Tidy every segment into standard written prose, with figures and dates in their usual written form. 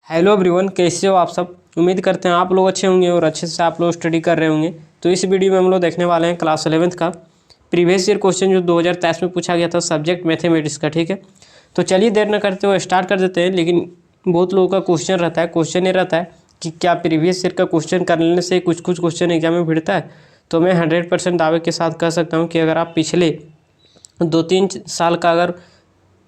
Hello everyone, कैसे हो आप सब। उम्मीद करते हैं आप लोग अच्छे होंगे और अच्छे से आप लोग स्टडी कर रहे होंगे। तो इस वीडियो में हम लोग देखने वाले हैं क्लास 11th का प्रीवियस ईयर क्वेश्चन जो 2023 में पूछा गया था सब्जेक्ट मैथमेटिक्स का। ठीक है, तो चलिए देर न करते हुए स्टार्ट कर देते हैं। लेकिन बहुत लोगों का क्वेश्चन ये रहता है कि क्या प्रीवियस ईयर का क्वेश्चन कर लेने से कुछ कुछ क्वेश्चन एग्जाम में भिड़ता है। तो मैं 100% दावे के साथ कह सकता हूँ कि अगर आप पिछले 2-3 साल का अगर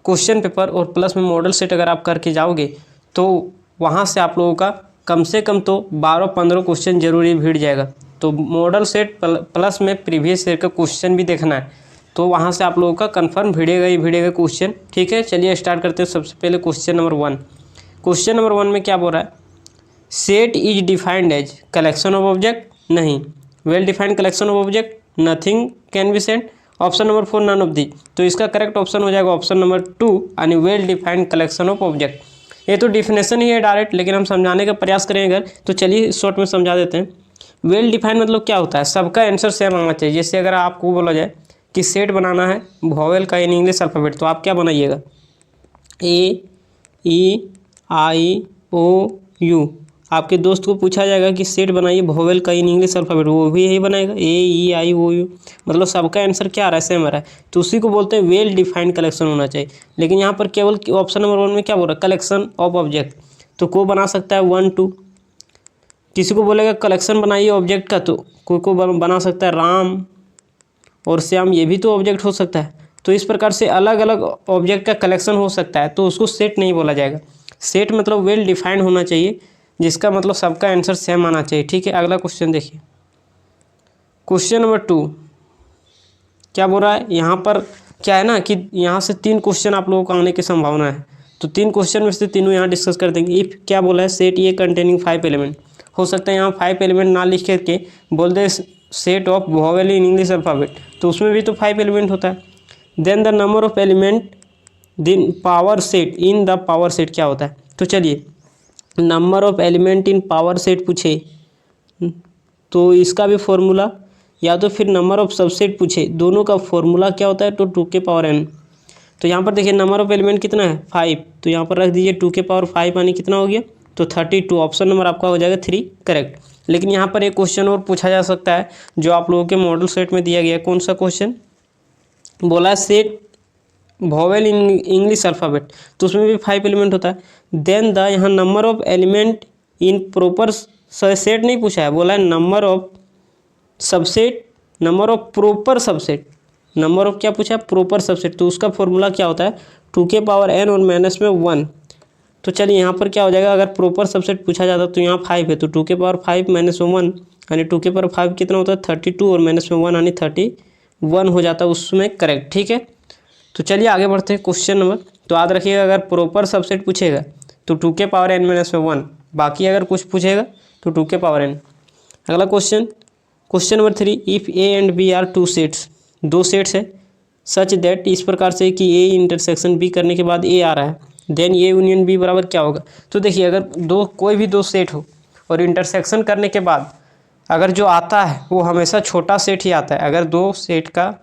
क्वेश्चन पेपर और प्लस में मॉडल सेट अगर आप करके जाओगे तो वहाँ से आप लोगों का कम से कम तो 12-15 क्वेश्चन जरूर ही भिड़ जाएगा। तो मॉडल सेट प्लस में प्रीवियस ईयर का क्वेश्चन भी देखना है तो वहाँ से आप लोगों का कंफर्म भिड़ेगा ही भिड़ेगा क्वेश्चन। ठीक है, चलिए स्टार्ट करते हैं। सबसे पहले क्वेश्चन नंबर 1। क्वेश्चन नंबर 1 में क्या बोल रहा है, set is defined as collection of object. नहीं, well defined collection of object, nothing can be set. Option number 4 none of the. तो इसका करेक्ट ऑप्शन हो जाएगा ऑप्शन नंबर 2 यानी well defined collection of object. ये तो डिफिनेशन ही है direct, लेकिन हम समझाने का प्रयास करेंगे अगर तो चलिए शॉर्ट में समझा देते हैं। वेल डिफाइंड मतलब क्या होता है, सबका आंसर सेम आना चाहिए। जैसे अगर आपको बोला जाए कि सेट बनाना है वॉवेल का इन इंग्लिश अल्फ़ाबेट, तो आप क्या बनाइएगा, ए ई आई ओ यू। आपके दोस्त को पूछा जाएगा कि सेट बनाइए वॉवेल का इन इंग्लिश अल्फ़ाबेट, वो भी यही बनाएगा ए ई आई ओ यू। मतलब सबका आंसर क्या आ रहा है, सेम आ रहा है। तो उसी को बोलते हैं वेल डिफाइंड कलेक्शन होना चाहिए। लेकिन यहाँ पर केवल ऑप्शन नंबर 1 में क्या बोल रहा है, कलेक्शन ऑफ ऑब्जेक्ट। तो को बना सकता है 1 2। किसी को बोलेगा कलेक्शन बनाइए ऑब्जेक्ट का, तो कोई को बना सकता है राम और श्याम, ये भी तो ऑब्जेक्ट हो सकता है। तो इस प्रकार से अलग अलग ऑब्जेक्ट का कलेक्शन हो सकता है, तो उसको सेट नहीं बोला जाएगा। सेट मतलब वेल डिफाइंड होना चाहिए, जिसका मतलब सबका आंसर सेम आना चाहिए। ठीक है, अगला क्वेश्चन देखिए। क्वेश्चन नंबर 2 क्या बोल रहा है, यहाँ पर क्या है ना कि यहाँ से 3 क्वेश्चन आप लोगों को आने की संभावना है। तो 3 क्वेश्चन में से तीनों यहाँ डिस्कस कर देंगे। इफ़ क्या बोला है, सेट ये कंटेनिंग 5 एलिमेंट। हो सकता है यहाँ 5 एलिमेंट ना लिख करके बोल दे set of vowel in English alphabet, तो उसमें भी तो 5 एलिमेंट होता है। Then the number of element in power set in the power set क्या होता है। तो चलिए, number of element in power set पूछे तो इसका भी फॉर्मूला, या तो फिर नंबर ऑफ सबसेट पूछे, दोनों का फॉर्मूला क्या होता है, तो 2 के पावर n। तो यहाँ पर देखिए नंबर ऑफ एलिमेंट कितना है 5, तो यहाँ पर रख दीजिए 2 के पावर 5 यानी कितना हो गया, तो 32। ऑप्शन नंबर आपका हो जाएगा 3 करेक्ट। लेकिन यहाँ पर एक क्वेश्चन और पूछा जा सकता है जो आप लोगों के मॉडल सेट में दिया गया है। कौन सा क्वेश्चन बोला है, set vowel in English alphabet, तो उसमें भी 5 एलिमेंट होता है। देन द यहाँ number of element in proper set नहीं पूछा है, बोला है number of subset, number of proper subset. Number of क्या पूछा है, प्रॉपर सबसेट। तो उसका फॉर्मूला क्या होता है, 2 के पावर n और माइनस में 1। तो चलिए यहाँ पर क्या हो जाएगा, अगर प्रॉपर सबसेट पूछा जाता तो यहाँ 5 है, तो 2 के पावर 5 माइनस में 1 यानी 2 के पावर 5 कितना होता है 32 और माइनस में 1 यानी 31 हो जाता है उसमें करेक्ट। ठीक है, तो चलिए आगे बढ़ते हैं क्वेश्चन नंबर। तो याद रखिएगा अगर प्रॉपर सबसेट पूछेगा तो 2 के पावर n माइनस में 1, बाकी अगर कुछ पूछेगा तो 2 के पावर n। अगला question, question number 3। If A and B are 2 sets, 2 sets है सच दैट, इस प्रकार से कि ए इंटरसेक्शन बी करने के बाद ए आ रहा है, देन ए यूनियन बी बराबर क्या होगा। तो देखिए अगर कोई भी 2 सेट हो और इंटरसेक्शन करने के बाद अगर जो आता है वो हमेशा छोटा सेट ही आता है। अगर 2 सेट का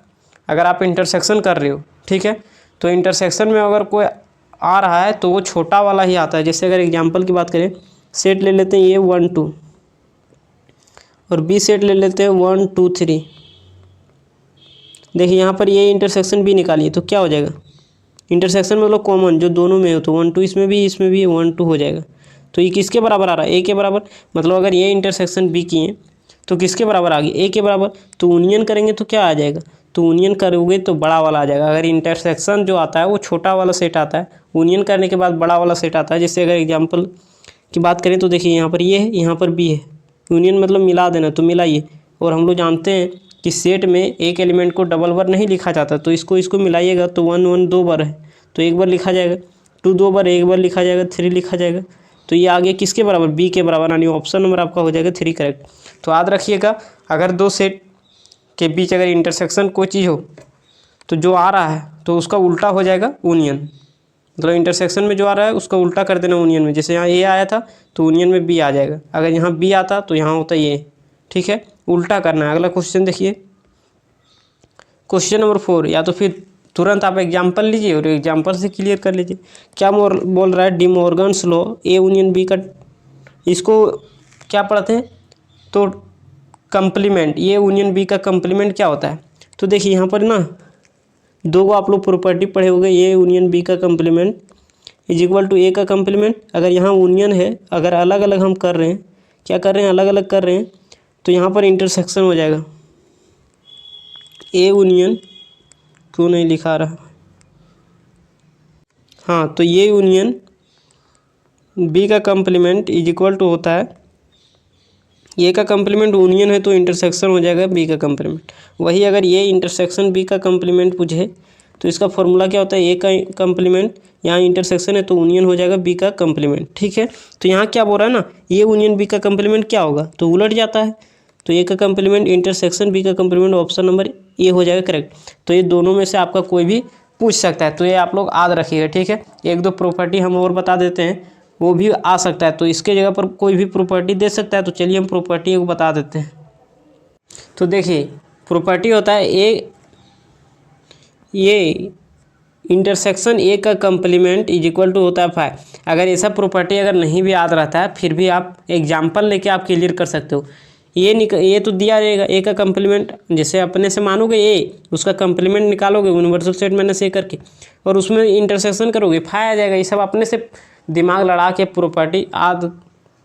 अगर आप इंटरसेक्शन कर रहे हो, ठीक है, तो इंटरसेक्शन में अगर कोई आ रहा है तो वो छोटा वाला ही आता है। जैसे अगर एग्जांपल की बात करें, सेट ले लेते हैं ये 1 2 और बी सेट ले लेते हैं 1 2 3। देखिए यहाँ पर ये इंटरसेक्शन भी निकालिए तो क्या हो जाएगा, इंटरसेक्शन मतलब कॉमन जो दोनों में हो, तो 1 2 इसमें भी 1 2 हो जाएगा। तो ये किसके बराबर आ रहा है, ए के बराबर। मतलब अगर ये इंटरसेक्शन बी किए तो किसके बराबर आ गई, ए के बराबर। तो यूनियन करेंगे तो क्या आ जाएगा, तो यूनियन करोगे तो बड़ा वाला आ जाएगा। अगर इंटरसेक्शन जो आता है वो छोटा वाला सेट आता है, यूनियन करने के बाद बड़ा वाला सेट आता है। जैसे अगर एग्जाम्पल की बात करें तो देखिए यहाँ पर ये है, यहाँ पर बी है, यूनियन मतलब मिला देना, तो मिलाइए। और हम लोग जानते हैं कि सेट में एक एलिमेंट को डबल बार नहीं लिखा जाता, तो इसको मिलाइएगा तो 1 1 2 बार है तो एक बार लिखा जाएगा, 2 2 बार एक बार लिखा जाएगा, 3 लिखा जाएगा। तो ये आगे किसके बराबर, बी के बराबर, यानी ऑप्शन नंबर आपका हो जाएगा 3 करेक्ट। तो याद रखिएगा अगर 2 सेट के बीच अगर इंटरसेक्शन कोई चीज़ हो तो जो आ रहा है तो उसका उल्टा हो जाएगा यूनियन। मतलब इंटरसेक्शन में जो आ रहा है उसका उल्टा कर देना यूनियन में। जैसे यहाँ ए आया था तो यूनियन में बी आ जाएगा, अगर यहाँ बी आता तो यहाँ होता ये। ठीक है, उल्टा करना है। अगला क्वेश्चन देखिए, क्वेश्चन नंबर 4, या तो फिर तुरंत आप एग्जाम्पल लीजिए और एग्जाम्पल से क्लियर कर लीजिए। क्या बोल रहा है De Morgan's law, A union B का, इसको क्या पढ़ते हैं तो कंप्लीमेंट, ए यूनियन बी का कंप्लीमेंट क्या होता है। तो देखिए यहाँ पर ना दो को आप लोग प्रॉपर्टी पढ़े होंगे, ए यूनियन बी का कंप्लीमेंट इज इक्वल टू ए का कंप्लीमेंट। अगर यहाँ यूनियन है, अगर अलग अलग हम कर रहे हैं, क्या कर रहे हैं, अलग अलग कर रहे हैं, तो यहाँ पर इंटरसेक्शन हो जाएगा। ए यूनियन क्यों नहीं लिखा रहा, हाँ, तो ये यूनियन बी का कंप्लीमेंट इज इक्वल टू होता है, ए का कंप्लीमेंट यूनियन है तो इंटरसेक्शन हो जाएगा बी का कंप्लीमेंट। वही अगर ये इंटरसेक्शन बी का कंप्लीमेंट पूछे तो इसका फॉर्मूला क्या होता है, ए का कंप्लीमेंट, यहाँ इंटरसेक्शन है तो यूनियन हो जाएगा बी का कंप्लीमेंट। ठीक है, तो यहाँ क्या बोल रहा है ना, ये यूनियन बी का कंप्लीमेंट क्या होगा, तो उलट जाता है, तो ए का कंप्लीमेंट इंटरसेक्शन बी का कंप्लीमेंट, ऑप्शन नंबर ए हो जाएगा करेक्ट। तो ये दोनों में से आपका कोई भी पूछ सकता है, तो ये आप लोग याद रखिएगा। ठीक है, एक दो प्रॉपर्टी हम और बता देते हैं, वो भी आ सकता है, तो इसके जगह पर कोई भी प्रॉपर्टी दे सकता है। तो चलिए हम प्रॉपर्टी को बता देते हैं। तो देखिए प्रॉपर्टी होता है ये इंटरसेक्शन ए का कंप्लीमेंट इज इक्वल टू होता है 5। अगर ऐसा प्रॉपर्टी अगर नहीं भी याद रहता है फिर भी आप एग्जाम्पल लेके आप क्लियर कर सकते हो। ये तो दिया रहेगा ए का कंप्लीमेंट, जैसे अपने से मानोगे ए, उसका कंप्लीमेंट निकालोगे यूनिवर्सल सेट माइनस ए करके और उसमें इंटरसेक्शन करोगे 5 आ जाएगा। ये सब अपने से दिमाग लड़ा के प्रॉपर्टी याद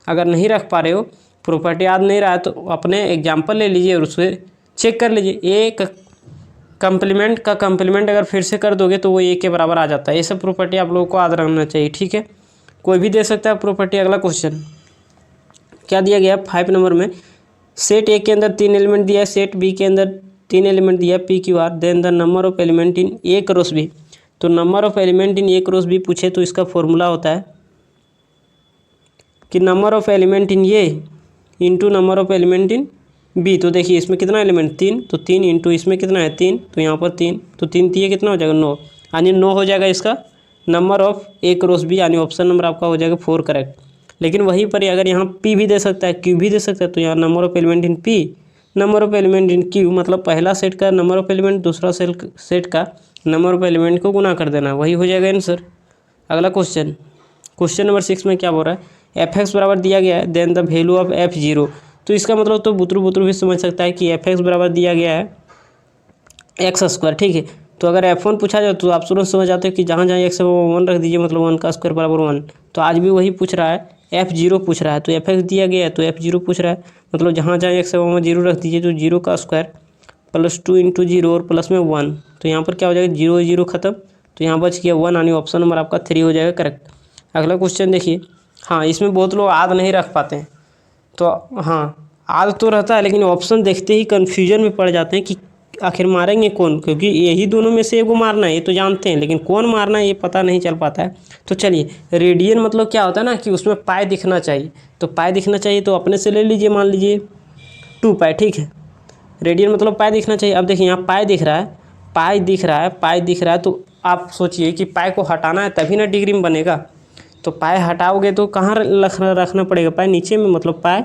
अगर नहीं रख पा रहे हो, प्रॉपर्टी याद नहीं रहा है, तो अपने एग्जाम्पल ले लीजिए और उससे चेक कर लीजिए। ए कंप्लीमेंट का कंप्लीमेंट अगर फिर से कर दोगे तो वो ए के बराबर आ जाता है। ये सब प्रॉपर्टी आप लोगों को याद रखना चाहिए। ठीक है, कोई भी दे सकता है प्रॉपर्टी। अगला क्वेश्चन क्या दिया गया 5 नंबर में, सेट ए के अंदर 3 एलिमेंट दिया है, सेट बी के अंदर 3 एलिमेंट दिया है P Q R, then the number of element in A cross B. तो number of element in A cross B पूछे तो इसका फॉर्मूला होता है कि number of element in A into number of element in B. तो देखिए इसमें कितना एलिमेंट 3, तो 3 इंटू इसमें कितना है 3, तो यहाँ पर 3, तो 3 3 कितना हो जाएगा 9, यानी 9 हो जाएगा इसका number of A cross B, यानी ऑप्शन नंबर आपका हो जाएगा 4 करेक्ट। लेकिन वहीं पर अगर यहाँ पी भी दे सकता है, क्यू भी दे सकता है, तो यहाँ number of element in P, number of element in Q, मतलब पहला सेट का नंबर ऑफ एलिमेंट दूसरा सेट का नंबर ऑफ एलिमेंट को गुना कर देना, वही हो जाएगा आंसर। अगला क्वेश्चन, क्वेश्चन नंबर 6 में क्या बोल रहा है, एफ एक्स बराबर दिया गया है, then the value of F zero. तो इसका मतलब तो बुतरू भी समझ सकता है कि एफ एक्स बराबर दिया गया है एक्स स्क्वायर। ठीक है, तो अगर F1 पूछा जाए तो आप तुरंत समझ जाते हो कि जहाँ जहाँ एक्स है वो 1 रख दीजिए, मतलब 1 का स्क्वायर बराबर 1। तो आज भी वही पूछ रहा है, F0 पूछ रहा है, तो एफ एक्स दिया गया है तो F0 पूछ रहा है, मतलब जहाँ जहाँ एक्स है वहाँ 0 रख दीजिए, तो 0 का स्क्वायर प्लस 2 इंटू 0 और प्लस में 1। तो यहाँ पर क्या हो जाएगा 0 0 खत्म, तो यहाँ बच गया 1, यानी ऑप्शन नंबर आपका 3 हो जाएगा करेक्ट। अगला क्वेश्चन देखिए, हाँ इसमें बहुत लोग याद नहीं रख पाते हैं, तो हाँ याद तो रहता है लेकिन ऑप्शन देखते ही कन्फ्यूजन में पड़ जाते हैं कि आखिर मारेंगे कौन, क्योंकि यही दोनों में से एगो मारना है ये तो जानते हैं, लेकिन कौन मारना है ये पता नहीं चल पाता है। तो चलिए, रेडियन मतलब क्या होता है ना कि उसमें पाई दिखना चाहिए, तो पाई दिखना चाहिए तो अपने से ले लीजिए, मान लीजिए 2 पाई। ठीक है, रेडियन मतलब पाई दिखना चाहिए। अब देखिए यहाँ पाई दिख रहा है, पाई दिख रहा है, पाई दिख रहा है, तो आप सोचिए कि पाई को हटाना है तभी ना डिग्री में बनेगा, तो पाई हटाओगे तो कहाँ रखना पड़ेगा, पाई नीचे में, मतलब पाई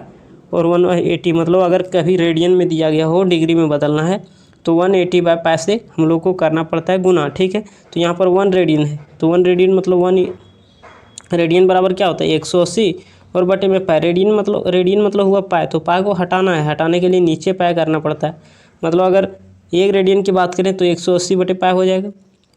और 180, मतलब अगर कभी रेडियन में दिया गया हो डिग्री में बदलना है तो 180 बाय पाई से हम लोग को करना पड़ता है गुना। ठीक है, तो यहाँ पर 1 रेडियन है, तो 1 रेडियन मतलब 1 रेडियन बराबर क्या होता है 180 और बटे में पाई। रेडियन मतलब हुआ पाई, तो पाई को हटाना है, हटाने के लिए नीचे पाई करना पड़ता है, मतलब अगर 1 रेडियन की बात करें तो 180 बटे पाई हो जाएगा।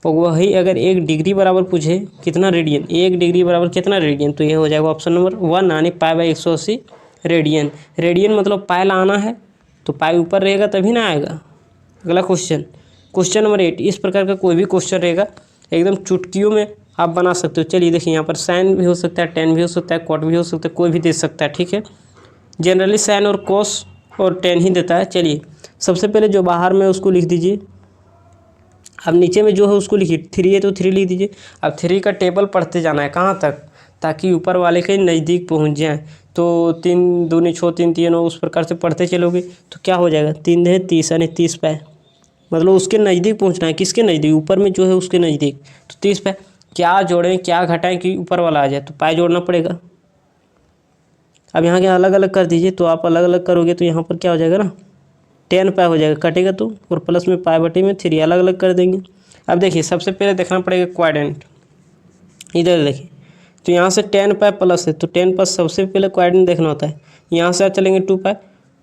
और वही अगर 1 डिग्री बराबर पूछे कितना रेडियन, 1 डिग्री बराबर कितना रेडियन, तो ये हो जाएगा ऑप्शन नंबर 1, यानी पाई बाई 180 रेडियन। रेडियन मतलब पाई लाना है, तो पाई ऊपर रहेगा तभी ना आएगा। अगला क्वेश्चन, क्वेश्चन नंबर 8, इस प्रकार का कोई भी क्वेश्चन रहेगा एकदम चुटकियों में आप बना सकते हो। चलिए देखिए, यहाँ पर साइन भी हो सकता है, टेन भी हो सकता है, कॉट भी हो सकता है, कोई भी दे सकता है। ठीक है, जनरली साइन और कोस और टेन ही देता है। चलिए सबसे पहले जो बाहर में उसको लिख दीजिए, अब नीचे में जो है उसको लिखिए, 3 है तो 3 लिख दीजिए। अब 3 का टेबल पढ़ते जाना है, कहाँ तक, ताकि ऊपर वाले के नज़दीक पहुँच जाए। तो 3 दूनी 6 3 3 उस प्रकार से पढ़ते चलोगे तो क्या हो जाएगा 3 दूनी 30, यानी 30 पाई, मतलब उसके नज़दीक पहुंचना है। किसके नज़दीक, ऊपर में जो है उसके नज़दीक, तो 30 पाई। क्या जोड़ें क्या घटाएं कि ऊपर वाला आ जाए, तो पाई जोड़ना पड़ेगा। अब यहाँ के अलग अलग कर दीजिए, तो आप अलग अलग करोगे तो यहाँ पर क्या हो जाएगा ना 10 पाई हो जाएगा, कटेगा तो, और प्लस में पाई बटे में 3 अलग अलग कर देंगे। अब देखिए सबसे पहले देखना पड़ेगा क्वाड्रेंट, इधर देखिए तो यहाँ से 10 पाई प्लस है तो 10 प्लस सबसे पहले क्वाड्रेंट देखना होता है। यहाँ से आप चलेंगे 2 पाई,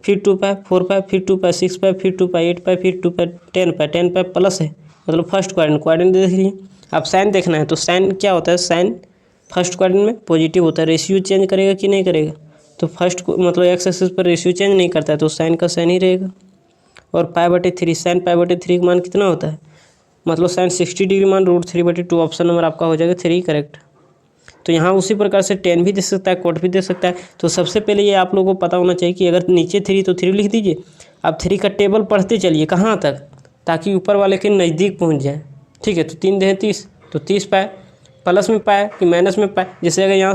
फिर 2 पाई, 4 पाई, फिर 2 पाई, 6 पाई, फिर 2 पाई, 8 पाई, फिर 2 पाई, 10 पाई। 10 पाई प्लस है मतलब फर्स्ट क्वाड्रेंट देख लीजिए। अब साइन देखना है तो साइन क्या होता है, साइन फर्स्ट क्वाड्रेंट में पॉजिटिव होता है। रेशियो चेंज करेगा कि नहीं करेगा, तो फर्स्ट मतलब एक्स एक्सिस पर रेशियो चेंज नहीं करता है तो साइन का साइन ही रहेगा। और π/3 साइन π/3 का मान कितना होता है, मतलब साइन 60 डिग्री मान √3/2। ऑप्शन नंबर आपका हो जाएगा 3 करेक्ट। तो यहाँ उसी प्रकार से 10 भी दे सकता है, कोट भी दे सकता है। तो सबसे पहले ये आप लोगों को पता होना चाहिए कि अगर नीचे 3 तो 3 लिख दीजिए। अब 3 का टेबल पढ़ते चलिए कहाँ तक, ताकि ऊपर वाले के नज़दीक पहुँच जाए। ठीक है, तो 3 दे 30 तो 30 पाए, प्लस में पाए कि माइनस में पाए। जैसे अगर यहाँ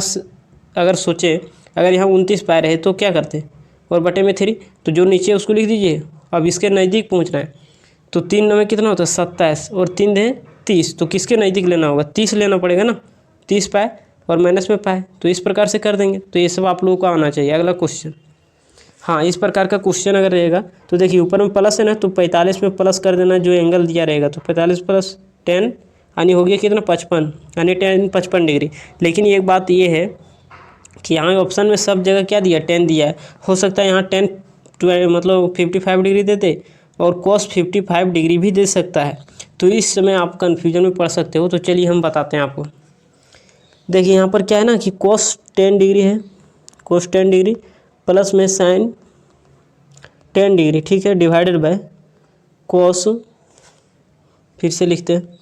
अगर सोचे अगर यहाँ 29 पाए रहे तो क्या करते, और बटे में 3 तो जो नीचे उसको लिख दीजिए। अब इसके नज़दीक पहुँचना है तो 3 में कितना होता है 27 और 3 दे 30 तो किसके नज़दीक लेना होगा, 30 लेना पड़ेगा ना। 30 पाए और माइनस में पाए, तो इस प्रकार से कर देंगे। तो ये सब आप लोगों को आना चाहिए। अगला क्वेश्चन, हाँ इस प्रकार का क्वेश्चन अगर रहेगा तो देखिए ऊपर में प्लस है ना, तो 45 में प्लस कर देना जो एंगल दिया रहेगा। तो 45 प्लस 10 यानी हो गया कितना 55, यानी 10 55 डिग्री। लेकिन एक बात ये है कि यहाँ ऑप्शन में सब जगह क्या दिया 10 दिया है। हो सकता है यहाँ 10 मतलब 55 डिग्री देते और cos 55 डिग्री भी दे सकता है। तो इस समय आप कन्फ्यूजन में पड़ सकते हो। तो चलिए हम बताते हैं आपको। देखिए यहाँ पर क्या है ना कि cos 10 डिग्री है, cos 10 डिग्री प्लस में साइन 10 डिग्री, ठीक है, डिवाइडेड बाय cos, फिर से लिखते हैं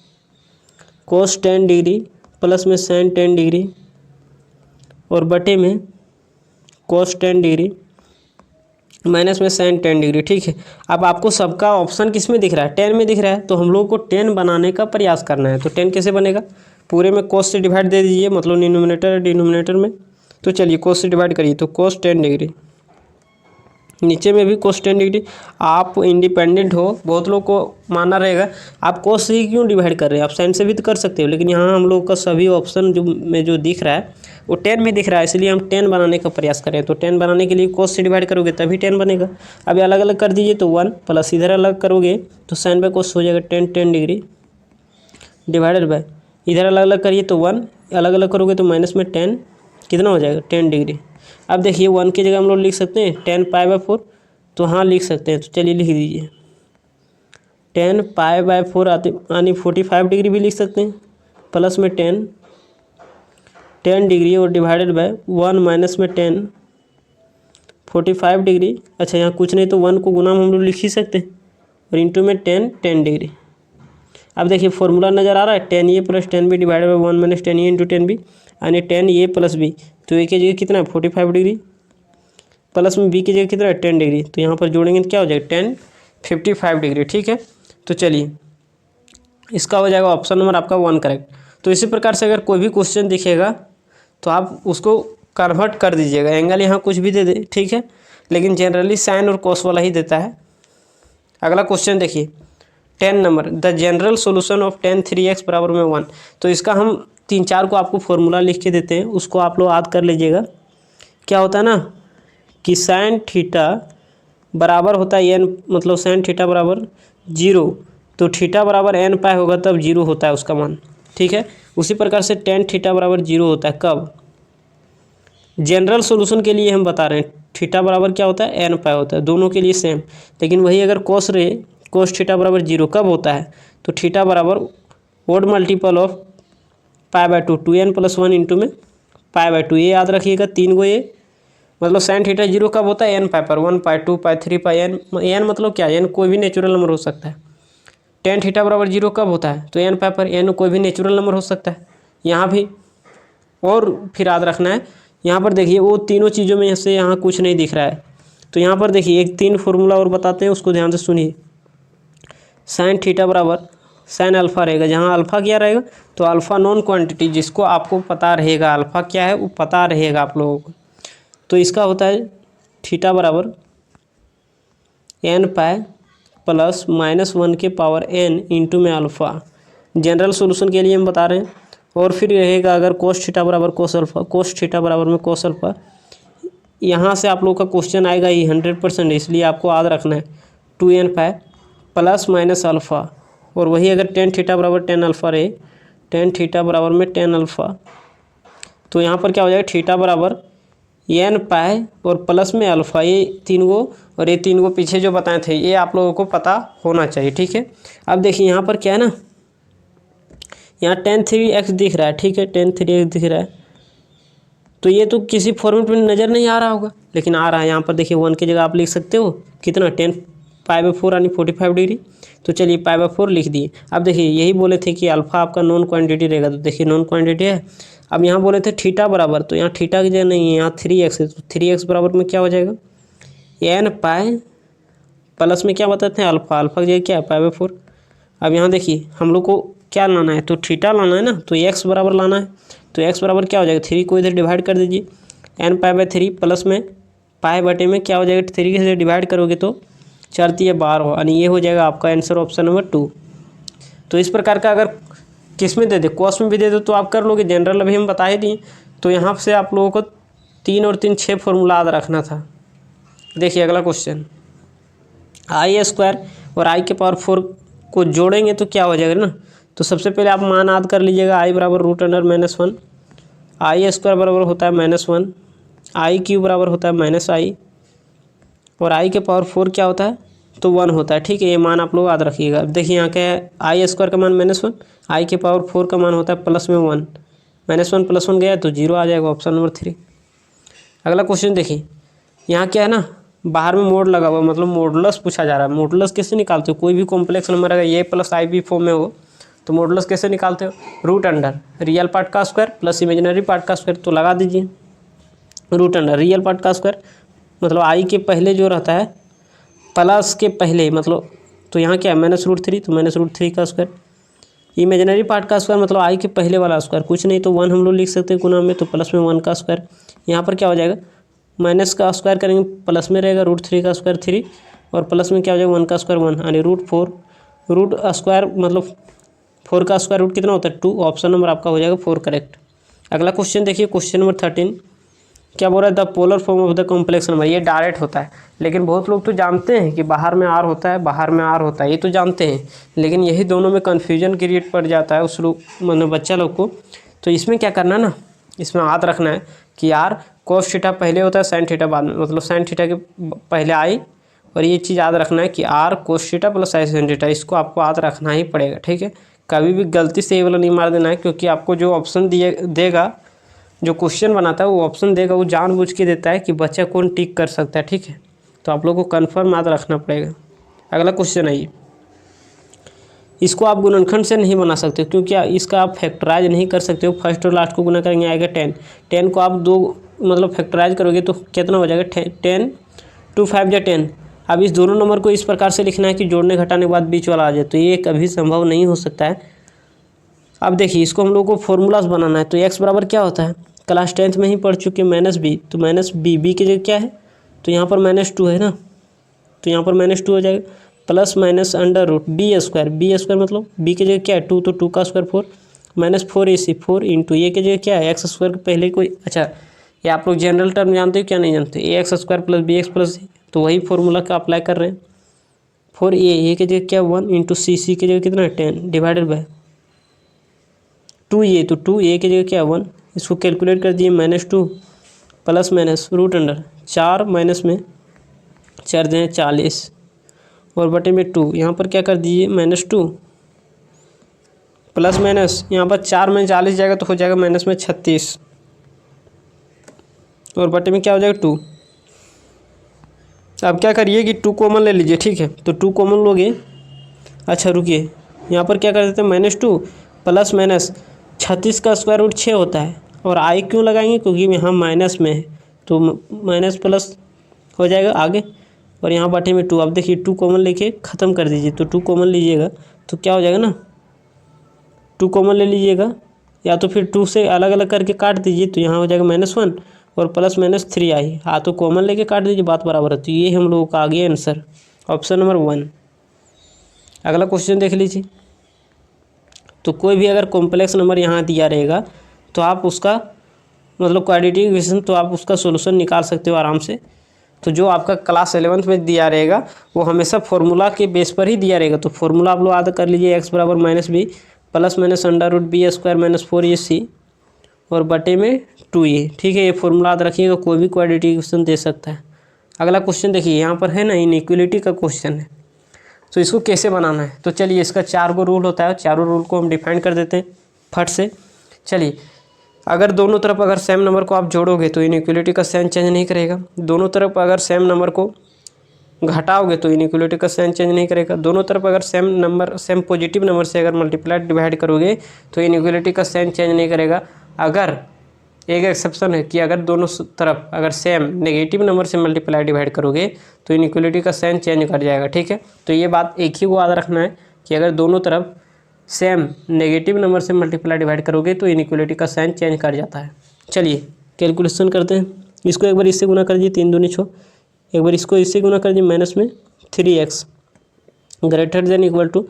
cos 10 डिग्री प्लस में साइन 10 डिग्री और बटे में cos 10 डिग्री माइनस में साइन 10 डिग्री। ठीक है, अब आपको सबका ऑप्शन किस में दिख रहा है, 10 में दिख रहा है। तो हम लोग को 10 बनाने का प्रयास करना है। तो 10 कैसे बनेगा, पूरे में cos से डिवाइड दे दीजिए, मतलब डिनोमिनेटर डिनोमिनेटर में। तो चलिए cos से डिवाइड करिए तो cos 10 डिग्री, नीचे में भी cos 10 डिग्री। आप इंडिपेंडेंट हो, बहुत लोग को मानना रहेगा आप cos से ही क्यों डिवाइड कर रहे हैं, आप साइन से भी तो कर सकते हो। लेकिन यहाँ हम लोग का सभी ऑप्शन जो दिख रहा है वो 10 में दिख रहा है, इसलिए हम 10 बनाने का प्रयास करें। तो 10 बनाने के लिए cos से डिवाइड करोगे तभी 10 बनेगा। अभी अलग अलग कर दीजिए तो 1 प्लस इधर अलग करोगे तो साइन बाय cos हो जाएगा 10 डिग्री डिवाइडेड बाय इधर अलग अलग करिए तो 1 अलग अलग करोगे तो माइनस में 10 कितना हो जाएगा 10 डिग्री। अब देखिए 1 की जगह हम लोग लिख सकते हैं 10 π/4, तो हाँ लिख सकते हैं। तो चलिए लिख दीजिए 10 π/4 आते यानी 45 डिग्री भी लिख सकते हैं, प्लस में 10 डिग्री और डिवाइडेड बाय 1 माइनस में 10 45 डिग्री। अच्छा यहाँ कुछ नहीं तो 1 को गुना हम लोग लिख ही सकते हैं और इंटू में 10 डिग्री। अब देखिए फॉर्मूला नज़र आ रहा है 10a plus 10b divided by 1 minus 10a into 10b यानी 10a प्लस b। तो a की जगह कितना है 45 डिग्री प्लस में b की जगह कितना है 10 डिग्री। तो यहाँ पर जोड़ेंगे तो क्या हो जाएगा 10 55 डिग्री। ठीक है, तो चलिए इसका हो जाएगा ऑप्शन नंबर आपका 1 करेक्ट। तो इसी प्रकार से अगर कोई भी क्वेश्चन दिखेगा तो आप उसको कन्वर्ट कर दीजिएगा। एंगल यहाँ कुछ भी दे दे, ठीक है, लेकिन जनरली साइन और कॉस वाला ही देता है। अगला क्वेश्चन देखिए 10 number, the general solution of tan 3x बराबर में 1। तो इसका हम 3-4 को आपको फॉर्मूला लिख के देते हैं, उसको आप लोग याद कर लीजिएगा। क्या होता है ना कि साइन थीटा बराबर होता है n, मतलब साइन थीटा बराबर 0, तो थीटा बराबर n पाई होगा तब 0 होता है उसका मान। ठीक है, उसी प्रकार से tan थीटा बराबर 0 होता है कब, जनरल सोल्यूशन के लिए हम बता रहे हैं। थीटा बराबर क्या होता है n पाई होता है, दोनों के लिए सेम। लेकिन वही अगर कॉस रहे cos थीटा बराबर 0 कब होता है, तो थीटा बराबर odd multiple of π/2 2n + 1 into में π/2। ये याद रखिएगा 3 गो ये, मतलब साइन थीटा 0 कब होता है n पाई पर, 1 पाई 2 पाई 3 पाई n मतलब क्या, n कोई भी नेचुरल नंबर हो सकता है। tan थीटा बराबर 0 कब होता है, तो n पाई पर n कोई भी नेचुरल नंबर हो सकता है यहाँ भी। और फिर याद रखना है यहाँ पर देखिए वो तीनों चीज़ों में से यहाँ कुछ नहीं दिख रहा है। तो यहाँ पर देखिए एक 3 फार्मूला और बताते हैं, उसको ध्यान से सुनिए। साइन थीटा बराबर साइन अल्फ़ा रहेगा, जहाँ अल्फ़ा क्या रहेगा, तो अल्फ़ा नॉन क्वांटिटी, जिसको आपको पता रहेगा अल्फ़ा क्या है वो पता रहेगा आप लोगों को। तो इसका होता है थीटा बराबर n पाई प्लस -1 के पावर n इंटू में अल्फ़ा। जनरल सोल्यूशन के लिए हम बता रहे हैं। और फिर रहेगा अगर cos थीटा बराबर cos अल्फ़ा, cos थीटा बराबर में cos अल्फ़ा। यहाँ से आप लोग का क्वेश्चन आएगा ही 100%, इसलिए आपको याद रखना है 2n pi plus minus alpha और वही अगर टेन थीटा बराबर टेन अल्फ़ा रहे, टेन थीटा बराबर में टेन अल्फ़ा, तो यहाँ पर क्या हो जाएगा थीटा बराबर एन पाई और प्लस में अल्फ़ा, ये तीन गो और ये तीन गो पीछे जो बताए थे ये आप लोगों को पता होना चाहिए, ठीक है। अब देखिए यहाँ पर क्या है ना, यहाँ tan 3x दिख रहा है, ठीक है, tan 3x दिख रहा है, तो ये तो किसी फॉर्मेट में नज़र नहीं आ रहा होगा, लेकिन आ रहा है। यहाँ पर देखिए 1 की जगह आप लिख सकते हो कितना, 10 π/4 यानी 45 डिग्री। तो चलिए π/4 लिख दिए। अब देखिए यही बोले थे कि अल्फ़ा आपका नॉन क्वांटिटी रहेगा, तो देखिए नॉन क्वांटिटी है। अब यहाँ बोले थे थीटा बराबर, तो यहाँ थीटा की जगह नहीं है, यहाँ 3x है, तो 3x बराबर में क्या हो जाएगा n पाई प्लस में क्या बताते हैं अल्फ़ा, अल्फ़ा की जगह क्या है π/4। अब यहाँ देखिए हम लोग को क्या लाना है, तो थीटा लाना है ना, तो x बराबर लाना है, तो x बराबर क्या हो जाएगा 3 को इधर डिवाइड कर दीजिए, n π/3 प्लस में पाई बटे में क्या हो जाएगा 3 से डिवाइड करोगे तो 4 × 12, यानी ये हो जाएगा आपका आंसर ऑप्शन नंबर 2। तो इस प्रकार का अगर किस में दे दे, कॉस्ट में भी दे दो तो आप कर लोगे, जनरल अभी हम बता ही दिए। तो यहाँ से आप लोगों को 3 और 3 6 फॉर्मूला याद रखना था। देखिए अगला क्वेश्चन, i² और i के पावर 4 को जोड़ेंगे तो क्या हो जाएगा ना, तो सबसे पहले आप मान याद कर लीजिएगा, i बराबर √(-1), i² बराबर होता है -1, i³ बराबर होता है -i और i के पावर 4 क्या होता है तो 1 होता है, ठीक है। ये मान आप लोग याद रखिएगा। अब देखिए यहाँ क्या है, i² का मान -1, i के पावर 4 का मान होता है प्लस में 1, -1 + 1 गया तो 0 आ जाएगा, ऑप्शन नंबर 3। अगला क्वेश्चन देखिए, यहाँ क्या है ना, बाहर में मोड लगा हुआ, मतलब मॉडुलस पूछा जा रहा है। मॉडुलस कैसे निकालते हो, कोई भी कॉम्प्लेक्स नंबर अगर a + ib फॉर्म में हो तो मॉडुलस कैसे निकालते हो, √अंडर रियल पार्ट का स्क्वायर प्लस इमेजिनरी पार्ट का स्क्वायर, तो लगा दीजिए √अंडर रियल पार्ट का स्क्वायर मतलब i के पहले जो रहता है प्लस के पहले, मतलब तो यहाँ क्या है -√3, तो -√3 का स्क्वायर, इमेजिनरी पार्ट का स्क्वायर मतलब i के पहले वाला स्क्वायर, कुछ नहीं तो 1 हम लोग लिख सकते हैं गुना में, तो प्लस में 1 का स्क्वायर। यहाँ पर क्या हो जाएगा, माइनस का स्क्वायर करेंगे प्लस में रहेगा √3 का स्क्वायर 3 और प्लस में क्या हो जाएगा 1 का स्क्वायर 1, यानी √4, रूट स्क्वायर मतलब 4 का स्क्वायर रूट कितना होता है 2, ऑप्शन नंबर आपका हो जाएगा 4 करेक्ट। अगला क्वेश्चन देखिए, क्वेश्चन नंबर 13 क्या बोल रहा है, the polar form of the complex number. ये डायरेक्ट होता है, लेकिन बहुत लोग तो जानते हैं कि बाहर में आर होता है, बाहर में आर होता है, ये तो जानते हैं, लेकिन यही दोनों में कन्फ्यूजन क्रिएट पड़ जाता है उस लोग मतलब बच्चा लोग को। तो इसमें क्या करना है ना, इसमें याद रखना है कि यार cos थीटा पहले होता है sin थीटा बाद में, मतलब sin थीटा के पहले आई, और ये चीज़ याद रखना है कि r cos theta plus i sin theta, इसको आपको याद रखना ही पड़ेगा, ठीक है। कभी भी गलती से ये वाला नहीं मार देना है, क्योंकि आपको जो ऑप्शन देगा, जो क्वेश्चन बनाता है वो ऑप्शन देगा, वो जानबूझ के देता है कि बच्चा कौन टिक कर सकता है, ठीक है। तो आप लोगों को कन्फर्म याद रखना पड़ेगा। अगला क्वेश्चन आइए, इसको आप गुणनखंड से नहीं बना सकते क्योंकि इसका आप फैक्टराइज नहीं कर सकते हो, फर्स्ट और लास्ट को गुना करेंगे आएगा 10, 10 को आप 2 मतलब फैक्टराइज करोगे तो कितना हो जाएगा 10, 2 5 या 10। अब इस दोनों नंबर को इस प्रकार से लिखना है कि जोड़ने घटाने के बाद बीच वाला आ जाए, तो ये कभी संभव नहीं हो सकता है। अब देखिए इसको हम लोग को फॉर्मूलाज बनाना है, तो x बराबर क्या होता है, क्लास 10th में ही पढ़ चुके -b, तो -b की जगह क्या है, तो यहाँ पर -2 है ना, तो यहाँ पर -2 हो जाएगा, प्लस माइनस √b² b² मतलब b की जगह क्या है 2, तो 2 का स्क्वायर 4, -4ac 4 इंटू ये की जगह क्या है x² के पहले कोई, अच्छा ये आप लोग जनरल टर्म जानते हो क्या नहीं जानते, ax² + bx + c, तो वही फॉर्मूला का अप्लाई कर रहे हैं। 4a की जगह क्या 1 इंटू c की जगह कितना 10 डिवाइडेड बाय 2a, तो 2a की जगह क्या 1, इसको कैलकुलेट कर दिए -2 प्लस माइनस √अंडर 4 माइनस में 4 दें 40 और बटे में 2, यहाँ पर क्या कर दीजिए -2 प्लस माइनस यहाँ पर 4 में 40 जाएगा तो हो जाएगा माइनस में 36 और बटे में क्या हो जाएगा 2। अब क्या करिए कि 2 कॉमन ले लीजिए, ठीक है, तो 2 कॉमन लोगे, अच्छा रुकिए यहाँ पर क्या कर देते हैं -2 प्लस माइनस 36 का स्क्वायर रूट 6 होता है, और आई क्यों लगाएंगे क्योंकि यहाँ माइनस में है, तो माइनस प्लस हो जाएगा आगे और यहाँ बटे में 2। अब देखिए 2 कॉमन लेके ख़त्म कर दीजिए, तो 2 कॉमन लीजिएगा तो क्या हो जाएगा ना, 2 कॉमन ले लीजिएगा या तो फिर 2 से अलग अलग करके काट दीजिए, तो यहाँ हो जाएगा -1 और प्लस -3 आई, हाँ तो कॉमन लेके काट दीजिए, बात बराबर है। तो ये हम लोगों का आ गया आंसर, ऑप्शन नंबर 1। अगला क्वेश्चन देख लीजिए, तो कोई भी अगर कॉम्प्लेक्स नंबर यहाँ दिया रहेगा तो आप उसका मतलब क्वाड्रेटिक इक्वेशन, तो आप उसका सोल्यूशन निकाल सकते हो आराम से। तो जो आपका क्लास 11th में दिया रहेगा वो हमेशा फॉर्मूला के बेस पर ही दिया रहेगा। तो फॉर्मूला आप लोग याद कर लीजिए, x बराबर -b plus minus under root B square minus 4ac और बटे में 2a। ठीक है, ये फॉर्मूला याद रखिएगा, कोई भी क्वाड्रेटिक इक्वेशन दे सकता है। अगला क्वेश्चन देखिए, यहाँ पर है ना इनइक्वलिटी का क्वेश्चन है, तो इसको कैसे बनाना है। तो चलिए, इसका 4 गो रूल होता है, चारों रूल को हम डिफाइन कर देते हैं फट से। चलिए, अगर दोनों तरफ अगर सेम नंबर को आप जोड़ोगे तो इनइक्वलिटी का साइन चेंज नहीं करेगा। दोनों तरफ अगर सेम नंबर को घटाओगे तो इनइक्वलिटी का साइन चेंज नहीं करेगा। दोनों तरफ अगर सेम पॉजिटिव नंबर से अगर मल्टीप्लाई डिवाइड करोगे तो इनइक्वलिटी का साइन चेंज नहीं करेगा। अगर एक एक्सेप्शन है कि अगर दोनों तरफ अगर सेम नेगेटिव नंबर से मल्टीप्लाई डिवाइड करोगे तो इनइक्वलिटी का साइन चेंज कर जाएगा। ठीक है, तो ये बात एक ही को याद रखना है कि अगर दोनों तरफ सेम नेगेटिव नंबर से मल्टीप्लाई डिवाइड करोगे तो इनइक्वलिटी का साइन चेंज कर जाता है। चलिए कैलकुलेशन करते हैं। इसको एक बार इससे गुना कर दीजिए 3 दूनी 6, एक बार इसको इससे गुना कर दीजिए माइनस में 3x greater than equal to,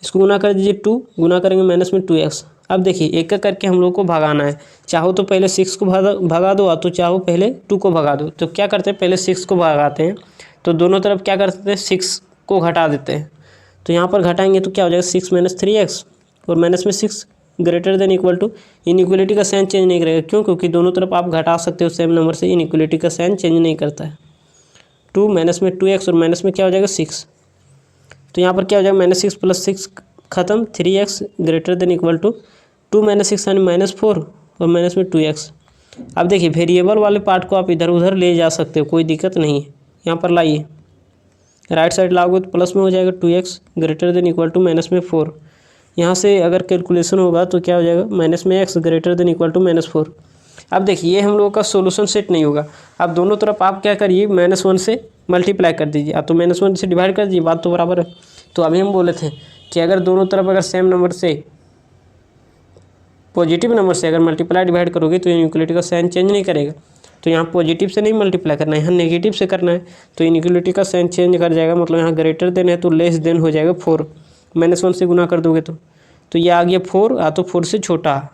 इसको गुना कर दीजिए 2, गुना करेंगे माइनस में 2x। अब देखिए एक एक करके हम लोग को भगाना है, चाहो तो पहले 6 को भगा दो तो चाहो पहले 2 को भगा दो। तो क्या करते हैं, पहले 6 को भगाते हैं, तो दोनों तरफ क्या करते हैं 6 को घटा देते हैं। तो यहाँ पर घटाएंगे तो क्या हो जाएगा 6 - 3x और माइनस में 6 greater than equal to. Inequality का साइन चेंज नहीं करेगा, क्यों? क्योंकि दोनों तरफ आप घटा सकते हो सेम नंबर से, इनइक्वलिटी का साइन चेंज नहीं करता है। 2 माइनस में 2x और माइनस में क्या हो जाएगा 6। तो यहाँ पर क्या हो जाएगा -6 + 6 खत्म, 3x greater than equal to 2 - 6 यानी -4 और माइनस में 2x। अब देखिए वेरिएबल वाले पार्ट को आप इधर उधर ले जा सकते हो, कोई दिक्कत नहीं है। यहाँ पर लाइए, राइट साइड लाओगे तो प्लस में हो जाएगा 2x greater than equal to minus में 4। यहाँ से अगर कैलकुलेशन होगा तो क्या हो जाएगा माइनस में x greater than equal to -4। अब देखिए ये हम लोगों का सोल्यूशन सेट नहीं होगा। अब दोनों तरफ आप क्या करिए -1 से मल्टीप्लाई कर दीजिए, आप तो -1 से डिवाइड कर दीजिए, बात तो बराबर है। तो अभी हम बोले थे कि अगर दोनों तरफ अगर सेम नंबर से पॉजिटिव नंबर से अगर मल्टीप्लाई डिवाइड करोगे तो इनइक्वलिटी का साइन चेंज नहीं करेगा। तो यहाँ पॉजिटिव से नहीं मल्टीप्लाई करना है, यहाँ नेगेटिव से करना है, तो इनइक्वलिटी का साइन चेंज कर जाएगा। मतलब यहाँ ग्रेटर देन है तो लेस देन हो जाएगा 4, -1 से गुना कर दोगे तो ये आ गया 4, या तो 4 से छोटा,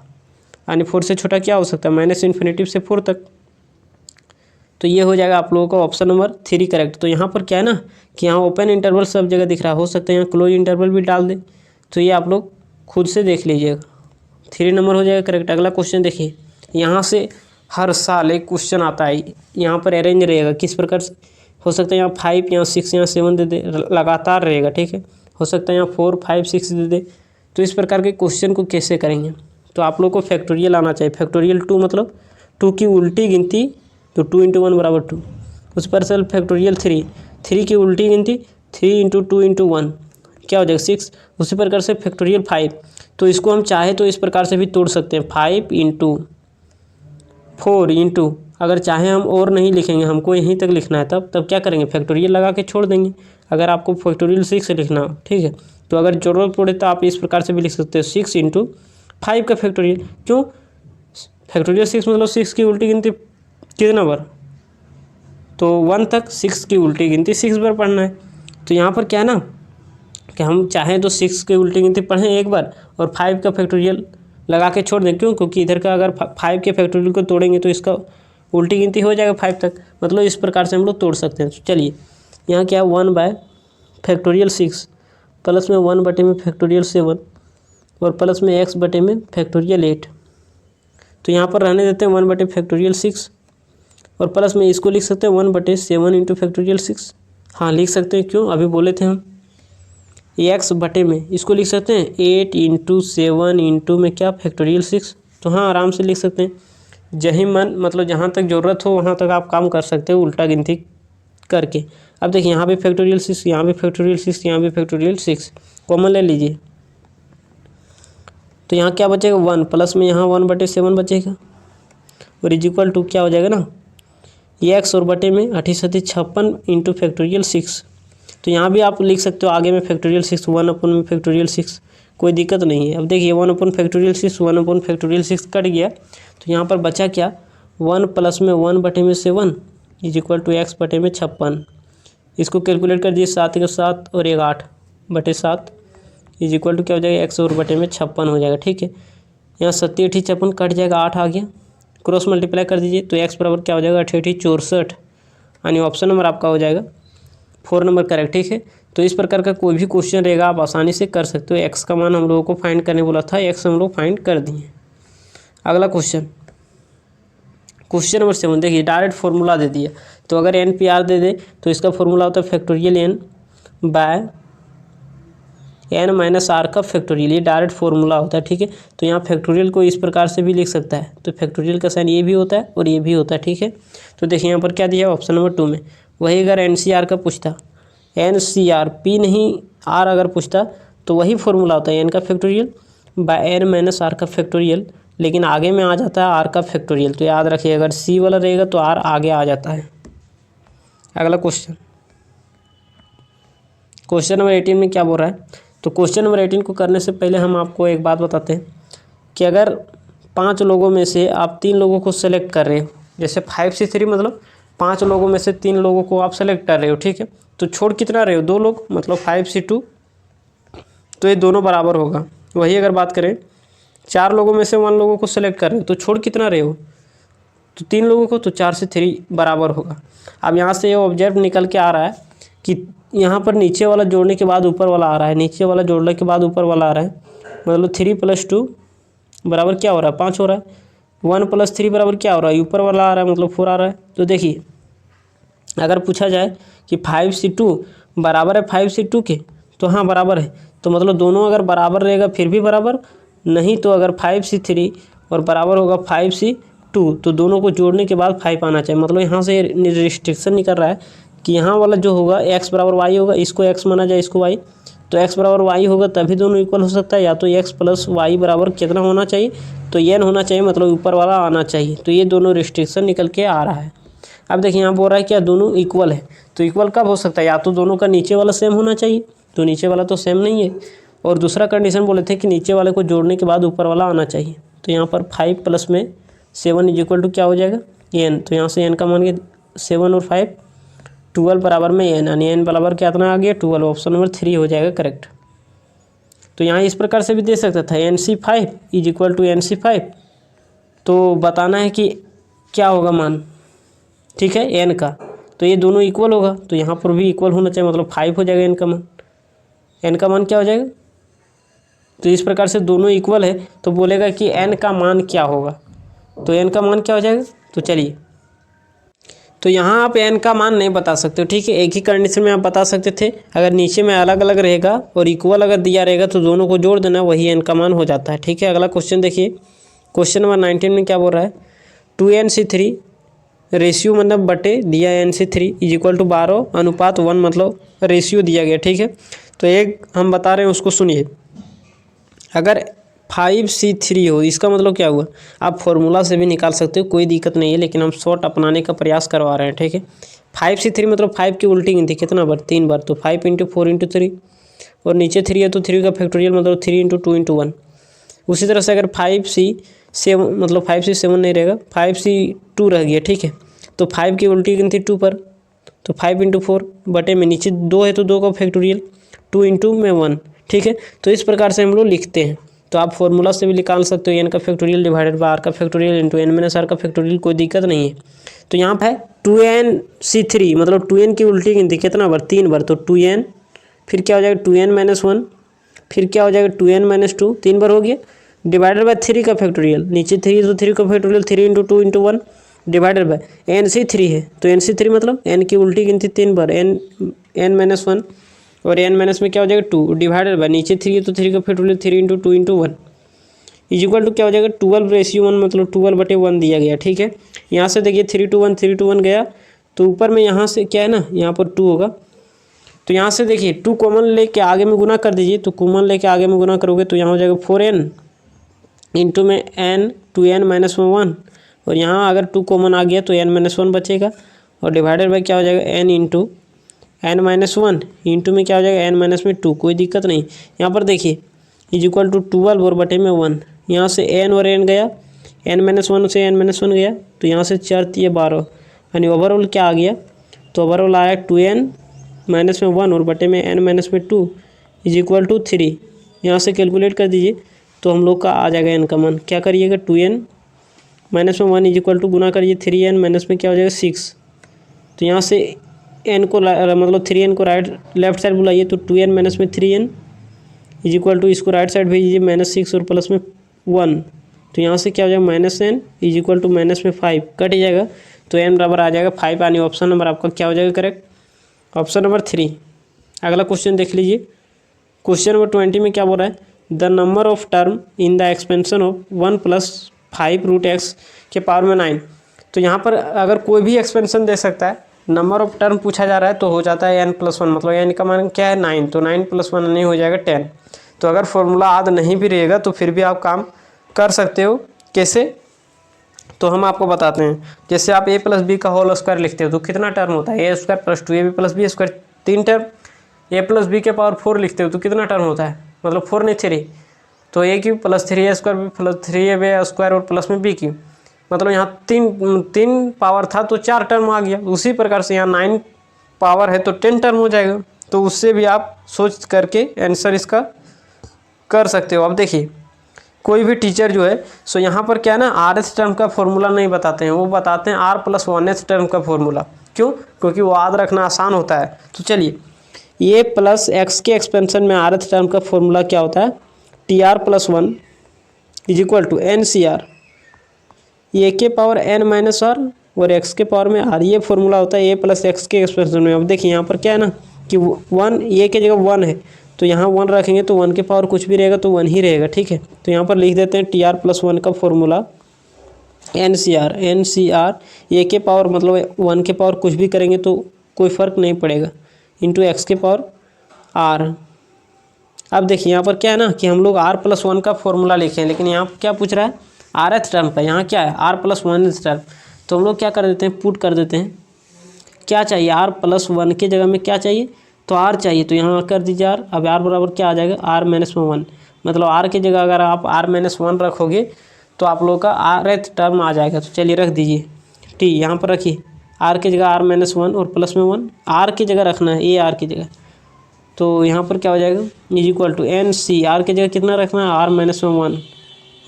यानी 4 से छोटा क्या हो सकता है -∞ से 4 तक। तो ये हो जाएगा आप लोगों का ऑप्शन नंबर 3 करेक्ट। तो यहाँ पर क्या है ना कि यहाँ ओपन इंटरवल सब जगह दिख रहा है, हो सकता है यहाँ क्लोज इंटरवल भी डाल दे, तो ये आप लोग खुद से देख लीजिएगा। 3 नंबर हो जाएगा करेक्ट। अगला क्वेश्चन देखिए, यहाँ से हर साल एक क्वेश्चन आता है, यहाँ पर अरेंज रहेगा किस प्रकार से, हो सकता है यहाँ 5, यहाँ 6, यहाँ 7 दे दे, लगातार रहेगा। ठीक है, हो सकता है यहाँ 4, 5, 6 दे दे। तो इस प्रकार के क्वेश्चन को कैसे करेंगे, तो आप लोग को फैक्टोरियल आना चाहिए। फैक्टोरियल 2 मतलब 2 की उल्टी गिनती, तो 2 × 1 = 2। उस पर से फैक्टोरियल 3 की उल्टी गिनती 3 × 2 × 1 क्या हो जाएगा 6। उसी प्रकार से फैक्टोरियल 5, तो इसको हम चाहे तो इस प्रकार से भी तोड़ सकते हैं, 5 × 4 × अगर चाहे हम और नहीं लिखेंगे, हमको यहीं तक लिखना है, तब क्या करेंगे फैक्टोरियल लगा के छोड़ देंगे। अगर आपको फैक्टोरियल 6 से लिखना हो, ठीक है, तो अगर जरूरत पड़े तो आप इस प्रकार से भी लिख सकते हो 6 × 5 का फैक्टोरियल। क्यों फैक्टोरियल 6 मतलब 6 की उल्टी गिनती कितना बार, तो 1 तक 6 की उल्टी गिनती 6 बार पढ़ना है। तो यहाँ पर क्या है ना कि हम चाहें तो 6 की उल्टी गिनती पढ़ें एक बार और 5 का फैक्टोरियल लगा के छोड़ दें। क्यों? क्योंकि इधर का अगर 5 के फैक्टोरियल को तोड़ेंगे तो इसका उल्टी गिनती हो जाएगा 5 तक। मतलब इस प्रकार से हम लोग तोड़ सकते हैं। चलिए यहाँ क्या 1/6 प्लस में 1/7 और प्लस में x/8। तो यहाँ पर रहने देते हैं 1/6 और प्लस में इसको लिख सकते हैं 1/7 × 6। हाँ लिख सकते हैं, क्यों अभी बोले थे हम x बटे में इसको लिख सकते हैं 8 × 7 × में क्या फैक्टोरियल 6। तो हाँ आराम से लिख सकते हैं, जहीं मन मतलब जहाँ तक ज़रूरत हो वहाँ तक आप काम कर सकते हो उल्टा गिनती करके। अब देखिए यहाँ भी फैक्टोरियल 6, यहाँ भी फैक्टोरियल 6, यहाँ भी फैक्टोरियल 6 कॉमन ले लीजिए। तो यहाँ क्या बचेगा 1 प्लस में यहाँ 1/7 बचेगा और इक्वल टू क्या हो जाएगा ना x और बटे में 8×56 × फैक्टोरियल 6। तो यहाँ भी आप लिख सकते हो आगे में फैक्टोरियल 6 1/6 कोई दिक्कत नहीं है। अब देखिए 1/6 1/6 कट गया, तो यहाँ पर बचा क्या 1 प्लस में 1/7 = x/56। इसको कैलकुलेट कर दिए 7 × 7 और 1 8/7 इक्वल टू क्या हो जाएगा x और बटे में 56 हो जाएगा। ठीक है, यहाँ 7 × 8 = 56 कट जाएगा, 8 आ गया, क्रॉस मल्टीप्लाई कर दीजिए तो x बराबर क्या हो जाएगा 8 × 8 = 64 यानी ऑप्शन नंबर आपका हो जाएगा 4 नंबर करेक्ट। ठीक है, तो इस प्रकार का कोई भी क्वेश्चन रहेगा आप आसानी से कर सकते हो। एक्स का मान हम लोगों को फाइंड करने बोला था, एक्स हम लोग फाइंड कर दिए। अगला क्वेश्चन नंबर 7 देखिए, डायरेक्ट फॉर्मूला दे दिया, तो अगर एन पी आर दे दे तो इसका फॉर्मूला होता है factorial N by N minus R का फैक्टोरियल, ये डायरेक्ट फॉर्मूला होता है। ठीक है, तो यहाँ फैक्टोरियल को इस प्रकार से भी लिख सकता है, तो फैक्टोरियल का साइन ये भी होता है और ये भी होता है। ठीक है, तो देखिए यहाँ पर क्या दिया है ऑप्शन नंबर 2 में, वही अगर एन सी आर का पूछता, एन सी आर पी नहीं आर अगर पूछता तो वही फॉर्मूला होता है एन का factorial by N minus R का फैक्टोरियल, लेकिन आगे में आ जाता है आर का फैक्टोरियल। तो याद रखिए अगर सी वाला रहेगा तो आर आगे आ जाता है। अगला क्वेश्चन नंबर 18 में क्या बोल रहा है, तो क्वेश्चन नंबर 18 को करने से पहले हम आपको एक बात बताते हैं कि अगर 5 लोगों में से आप 3 लोगों को सेलेक्ट कर रहे हो, जैसे 5C3 मतलब 5 लोगों में से 3 लोगों को आप सेलेक्ट कर रहे हो। ठीक है, तो छोड़ कितना रहे हो, 2 लोग, मतलब 5C2, तो ये दोनों बराबर होगा। वही अगर बात करें 4 लोगों में से 1 लोगों को सेलेक्ट कर रहे हो, तो छोड़ कितना रहे हो, तो 3 लोगों को, तो 4C3 बराबर होगा। अब यहाँ से ये ऑब्जेक्ट निकल के आ रहा है कि यहाँ पर नीचे वाला जोड़ने के बाद ऊपर वाला आ रहा है, नीचे वाला जोड़ने के बाद ऊपर वाला आ रहा है, मतलब 3 + 2 बराबर क्या हो रहा है, 5 हो रहा है। 1 + 3 बराबर क्या हो रहा है, ऊपर वाला आ रहा है, मतलब 4 आ रहा है। तो देखिए अगर पूछा जाए कि 5C2 बराबर है 5C2 के, तो हाँ बराबर है, तो मतलब दोनों अगर बराबर रहेगा फिर भी बराबर, नहीं तो अगर 5C3 और बराबर होगा 5C2 तो दोनों को जोड़ने के बाद 5 आना चाहिए। मतलब यहाँ से रिस्ट्रिक्शन निकल रहा है कि यहाँ वाला जो होगा x बराबर y होगा, इसको x माना जाए इसको y, तो x बराबर y होगा तभी दोनों इक्वल हो सकता है, या तो x + y बराबर कितना होना चाहिए, तो n होना चाहिए, मतलब ऊपर वाला आना चाहिए। तो ये दोनों रिस्ट्रिक्शन निकल के आ रहा है। अब देखिए यहाँ बोल रहा है क्या दोनों इक्वल है, तो इक्वल कब हो सकता है, या तो दोनों का नीचे वाला सेम होना चाहिए, तो नीचे वाला तो सेम नहीं है, और दूसरा कंडीशन बोले थे कि नीचे वाले को जोड़ने के बाद ऊपर वाला आना चाहिए। तो यहाँ पर 5 + में 7 = क्या हो जाएगा n, तो यहाँ से n का मान 7 और 5 12 बराबर में n, यानी n बराबर कितना आ गया 12, ऑप्शन नंबर 3 हो जाएगा करेक्ट। तो यहाँ इस प्रकार से भी दे सकता था NC5 = NC5, तो बताना है कि क्या होगा मान, ठीक है, n का, तो ये दोनों इक्वल होगा, तो यहाँ पर भी इक्वल होना चाहिए, मतलब 5 हो जाएगा n का मान, n का मान क्या हो जाएगा, तो इस प्रकार से दोनों इक्वल है, तो बोलेगा कि n का मान क्या होगा, तो n का मान क्या हो जाएगा। तो चलिए, तो यहाँ आप n का मान नहीं बता सकते हो, ठीक है, एक ही कंडीशन में आप बता सकते थे, अगर नीचे में अलग अलग रहेगा और इक्वल अगर दिया रहेगा तो दोनों को जोड़ देना, वही n का मान हो जाता है। ठीक है, अगला क्वेश्चन देखिए, क्वेश्चन नंबर 19 में क्या बोल रहा है, 2NC3 रेशियो मतलब बटे दिया NC3 = 12:1 मतलब रेशियो दिया गया। ठीक है, तो एक हम बता रहे हैं उसको सुनिए, अगर 5C3 हो इसका मतलब क्या हुआ, आप फॉर्मूला से भी निकाल सकते हो, कोई दिक्कत नहीं है, लेकिन हम शॉर्ट अपनाने का प्रयास करवा रहे हैं। ठीक है, 5C3 मतलब 5 की उल्टी गिनती कितना बार, 3 बार, तो 5 × 4 × 3, और नीचे 3 है तो 3 का फैक्टोरियल मतलब 3 × 2 × 1। उसी तरह से अगर 5C7 मतलब 5C7 नहीं रहेगा, 5C2 रह गया। ठीक है, तो 5 की उल्टी गिनती 2 पर, तो 5 × 4 बटे में नीचे 2 है तो 2 का फैक्टोरियल 2 × में 1। ठीक है, तो इस प्रकार से हम लोग लिखते हैं, तो आप फॉर्मूला से भी निकाल सकते हो, n का फैक्टोरियल / r का फैक्टोरियल × n - r का फैक्टोरियल, कोई दिक्कत नहीं है। तो यहाँ पर है 2NC3 मतलब 2n की उल्टी गिनती कितना बार, 3 बार, तो 2n, फिर क्या हो जाएगा 2n - 1, फिर क्या हो जाएगा 2n - 2, 3 बार हो गया, / 3 का फैक्टोरियल, नीचे 3 है तो 3 का फैक्टोरियल 3 × 2 × 1 / NC3 है, तो NC3 मतलब n की उल्टी गिनती 3 बार, n - 1, और n माइनस में क्या हो जाएगा 2 / नीचे 3 है तो 3 का फैक्टोरियल 3 × 2 × 1 = क्या हो जाएगा 12:1 मतलब 12/1 दिया गया। ठीक है, यहाँ से देखिए 3 to 1 3 to 1 गया, तो ऊपर में यहाँ से क्या है ना, यहाँ पर 2 होगा, तो यहाँ से देखिए 2 कॉमन लेके आगे में गुना कर दीजिए, तो कॉमन लेके आगे में गुना करोगे तो यहाँ हो जाएगा 4n × में n 2n - 1, और यहाँ अगर 2 कॉमन आ गया तो n - 1 बचेगा, और / क्या हो जाएगा n × n - 1 इंटू में क्या हो जाएगा n - 2, कोई दिक्कत नहीं। यहाँ पर देखिए = 12 और बटे में 1, यहाँ से n और n गया, n - 1 से n - 1 गया, तो यहाँ से 4 × 12, यानी ओवरऑल क्या आ गया, तो ओवरऑल आया 2n - 1 और बटे में n - 2 = 3। यहाँ से कैलकुलेट कर दीजिए तो हम लोग का आ जाएगा n का मान, क्या करिएगा 2n - 1 = गुना करिए 3n माइनस में क्या हो जाएगा 6, तो यहाँ से n को मतलब 3n को राइट लेफ्ट साइड बुलाइए तो 2n माइनस में 3n इज इक्वल टू, इसको राइट साइड भेजिए -6 और प्लस में 1, तो यहाँ से क्या हो जाएगा -n is equal to minus में 5 कट जाएगा, तो n बराबर आ जाएगा 5 यानी ऑप्शन नंबर आपका क्या हो जाएगा करेक्ट, ऑप्शन नंबर 3। अगला क्वेश्चन देख लीजिए, क्वेश्चन नंबर 20 में क्या बोल रहा है, the number of term in the expansion of 1 + 5√x के पावर में 9। तो यहाँ पर अगर कोई भी एक्सपेंशन दे सकता है, नंबर ऑफ टर्म पूछा जा रहा है तो हो जाता है n+1, मतलब n का मान क्या है 9, तो 9 + 1 नहीं हो जाएगा 10। तो अगर फॉर्मूला याद नहीं भी रहेगा तो फिर भी आप काम कर सकते हो। कैसे, तो हम आपको बताते हैं। जैसे आप a + b का होल स्क्वायर लिखते हो तो कितना टर्म होता है, a² + 2ab + b², 3 term. a + b के पावर 4 लिखते हो तो कितना टर्म होता है, मतलब 4 नहीं 3, तो a³ + 3a² + 3ab² और प्लस में b³, मतलब यहाँ तीन पावर था तो 4 टर्म आ गया। उसी प्रकार से यहाँ 9 पावर है तो 10 टर्म हो जाएगा। तो उससे भी आप सोच करके आंसर इसका कर सकते हो। अब देखिए, कोई भी टीचर जो है सो यहाँ पर क्या है ना, rth टर्म का फॉर्मूला नहीं बताते हैं, वो बताते हैं r + 1th टर्म का फॉर्मूला। क्यों, क्योंकि वो याद रखना आसान होता है। तो चलिए, a + x के एक्सपेंशन में rth टर्म का फॉर्मूला क्या होता है, tr + 1 is equal to NCr, a के पावर n - r और x के पावर में r, ये फॉर्मूला होता है a + x के एक्सपेंशन में। अब देखिए यहाँ पर क्या है ना कि 1 a की जगह 1 है तो यहाँ 1 रखेंगे तो 1 के पावर कुछ भी रहेगा तो 1 ही रहेगा, ठीक है। तो यहाँ पर लिख देते हैं tr + 1 का फॉर्मूला NCr a के पावर मतलब 1 के पावर कुछ भी करेंगे तो कोई फ़र्क नहीं पड़ेगा, इंटू x के पावर r। अब देखिए यहाँ पर क्या है ना कि हम लोग r + 1 का फॉर्मूला लिखे हैं, लेकिन यहाँ क्या पूछ रहा है rth टर्म का। यहाँ क्या है r + 1th टर्म, तो हम लोग क्या कर देते हैं, पुट कर देते हैं। क्या चाहिए, r + 1 की जगह में क्या चाहिए, तो r चाहिए, तो यहाँ कर दीजिए r। अब r बराबर क्या आ जाएगा, r - 1, मतलब r की जगह अगर आप r - 1 रखोगे तो आप लोग का rth टर्म आ जाएगा। तो चलिए रख दीजिए t, यहाँ पर रखिए r की जगह r - 1 और प्लस में 1, r की जगह रखना है, a r की जगह। तो यहाँ पर क्या हो जाएगा, is equal to NC, r की जगह कितना रखना है, r - 1,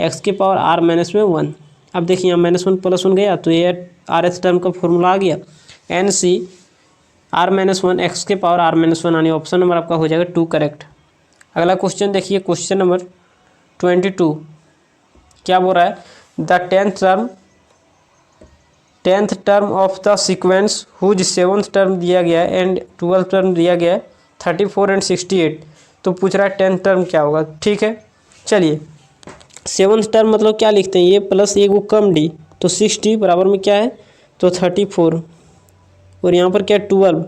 x के पावर r - 1। अब देखिए यहाँ -1 + 1 गया तो ये rth टर्म का फॉर्मूला आ गया, NC r - 1 x के पावर r - 1, यानी ऑप्शन नंबर आपका हो जाएगा 2 करेक्ट। अगला क्वेश्चन देखिए, क्वेश्चन नंबर 22 क्या बोल रहा है, the 10th term of the sequence whose 7th term दिया गया है एंड 12th टर्म दिया गया है 34 एंड 68। तो पूछ रहा है 10th टर्म क्या होगा। ठीक है, चलिए 7th टर्म मतलब क्या लिखते हैं, ये प्लस एक वो कम d, तो 60 बराबर में क्या है, तो 34, और यहाँ पर क्या 12,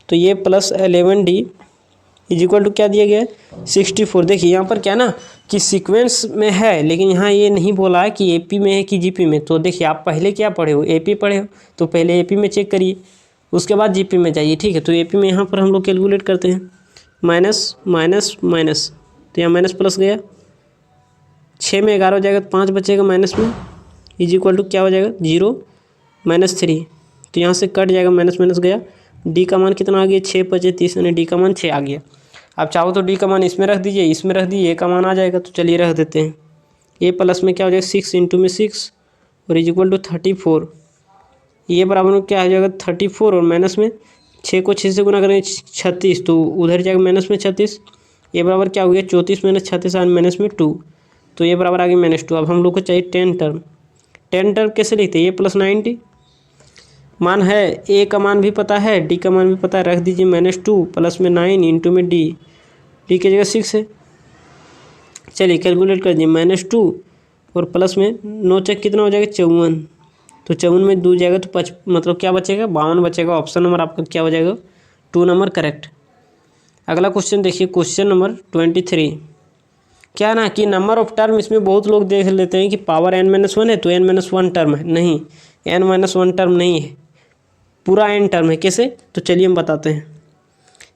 तो ये plus 11d is equal to क्या दिया गया है, 64। देखिए यहाँ पर क्या है ना कि सीक्वेंस में है, लेकिन यहाँ ये नहीं बोला है कि AP में है कि GP में। तो देखिए आप पहले क्या पढ़े हो, AP पढ़े हो, तो पहले AP में चेक करिए, उसके बाद GP में जाइए, ठीक है। तो AP में यहाँ पर हम लोग कैलकुलेट करते हैं, माइनस माइनस माइनस, तो यहाँ माइनस प्लस गया, 6 में 11 हो जाएगा तो 5 बचेगा माइनस में, इज इक्वल टू क्या हो जाएगा 0 - 3, तो यहाँ से कट जाएगा, माइनस माइनस गया, d का मान कितना आ गया 6 × 5 = 30, यानी d का मान 6 आ गया। आप चाहो तो d का मान इसमें रख दीजिए, इसमें रख दीजिए, a का मान आ जाएगा। तो चलिए रख देते हैं, a प्लस में क्या हो जाएगा 6 × में 6 और इज इक्वल टू 34, ये बराबर में क्या हो जाएगा 34 और माइनस में 6 को 6 से गुना करेंगे 36, तो उधर जाएगा माइनस में 36, ये बराबर क्या हो गया 34 - 36 और माइनस में 2, तो ये बराबर आ गया -2। अब हम लोग को चाहिए 10 टर्म। 10 टर्म कैसे लिखते हैं, a + 90 मान है, a का मान भी पता है, d का मान भी पता है, रख दीजिए -2 प्लस में 9 इंटू में d की जगह 6 है। चलिए कैलकुलेट कर दिए, -2 और प्लस में 9 चेक कितना हो जाएगा 54, तो 54 में 2 जाएगा तो मतलब क्या बचेगा 52 बचेगा। ऑप्शन नंबर आपका क्या हो जाएगा 2 नंबर करेक्ट। अगला क्वेश्चन देखिए, क्वेश्चन नंबर 23 क्या ना कि नंबर ऑफ टर्म, इसमें बहुत लोग देख लेते हैं कि पावर n - 1 है तो n - 1 टर्म है, नहीं n - 1 टर्म नहीं है, पूरा n टर्म है। कैसे, तो चलिए हम बताते हैं।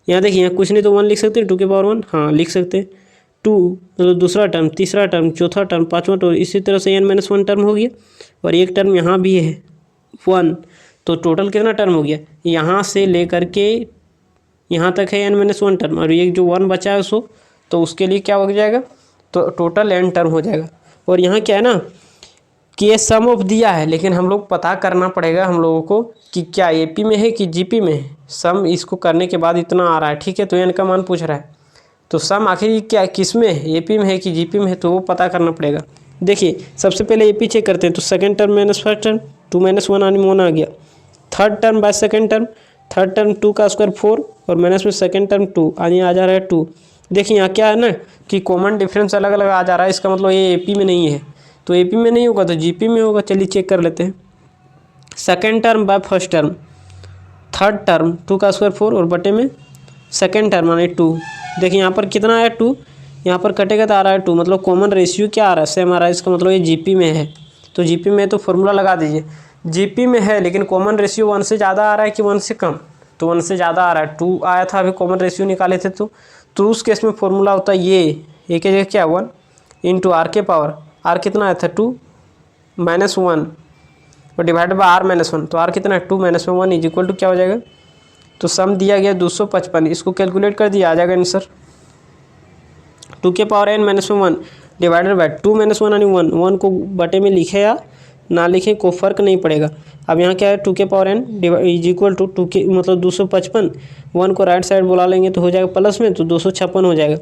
यहाँ देखिए, यहाँ कुछ नहीं तो 1 लिख सकते हैं, 2 के पावर 1, हाँ लिख सकते हैं, 2 मतलब दूसरा टर्म, तीसरा टर्म, चौथा टर्म, पाँचवा टर्म, इसी तरह से n - 1 टर्म हो गया, और एक टर्म यहाँ भी है 1, तो टोटल कितना टर्म हो गया, यहाँ से लेकर के यहाँ तक है n - 1 टर्म, और ये जो 1 बचा है उसको, तो उसके लिए क्या हो जाएगा, तो टोटल n टर्म हो जाएगा। और यहाँ क्या है ना कि ये सम ऑफ दिया है, लेकिन हम लोग पता करना पड़ेगा हम लोगों को कि क्या एपी में है कि जीपी में है। सम इसको करने के बाद इतना आ रहा है, ठीक है, तो एन का मान पूछ रहा है, तो सम आखिर क्या किस में है, एपी में है कि जीपी में है, तो वो पता करना पड़ेगा। देखिए सबसे पहले एपी चेक करते हैं, तो second term minus first term, 2 - 1 यानी 1 आ गया। Third term by second term, third term 2 का स्क्वायर 4 और माइनस में सेकंड टर्म 2 यानी आ जा रहा है 2। देखिए यहाँ क्या है ना कि कॉमन डिफरेंस अलग अलग आ जा रहा है, इसका मतलब ये एपी में नहीं है, तो एपी में नहीं होगा तो जीपी में होगा। चलिए चेक कर लेते हैं। Second term by first term, third term 2 का स्क्वायर 4 और बटे में सेकंड टर्म यानी 2। देखिए यहाँ पर कितना आया 2, यहाँ पर कटेगा तो आ रहा है 2, मतलब कॉमन रेशियो क्या आ रहा है, सेम आ रहा है, इसका मतलब ये जीपी में है। तो जीपी में तो फॉर्मूला लगा दीजिए, जीपी में है लेकिन कॉमन रेशियो 1 से ज़्यादा आ रहा है कि 1 से कम, तो 1 से ज़्यादा आ रहा है। 2 आया था अभी कॉमन रेशियो निकाले थे, तो उस केस में फॉर्मूला होता है ये एक जगह क्या 1 इंटू आर के पावर, आर कितना आया था 2 - 1 और डिवाइड बाय आर -1, तो आर कितना है 2 - 1 इज इक्वल टू क्या हो जाएगा, तो सम दिया गया 255, इसको कैलकुलेट कर दिया आ जाएगा आंसर 2 के पावर n - 1 डिवाइडेड बाय 2 - 1 यानी 1, 1 को बटे में लिखे या ना लिखे को फर्क नहीं पड़ेगा। अब यहाँ क्या है 2 के power n is equal to 2 के मतलब 255, 1 को राइट साइड बुला लेंगे तो हो जाएगा प्लस में, तो 256 हो जाएगा।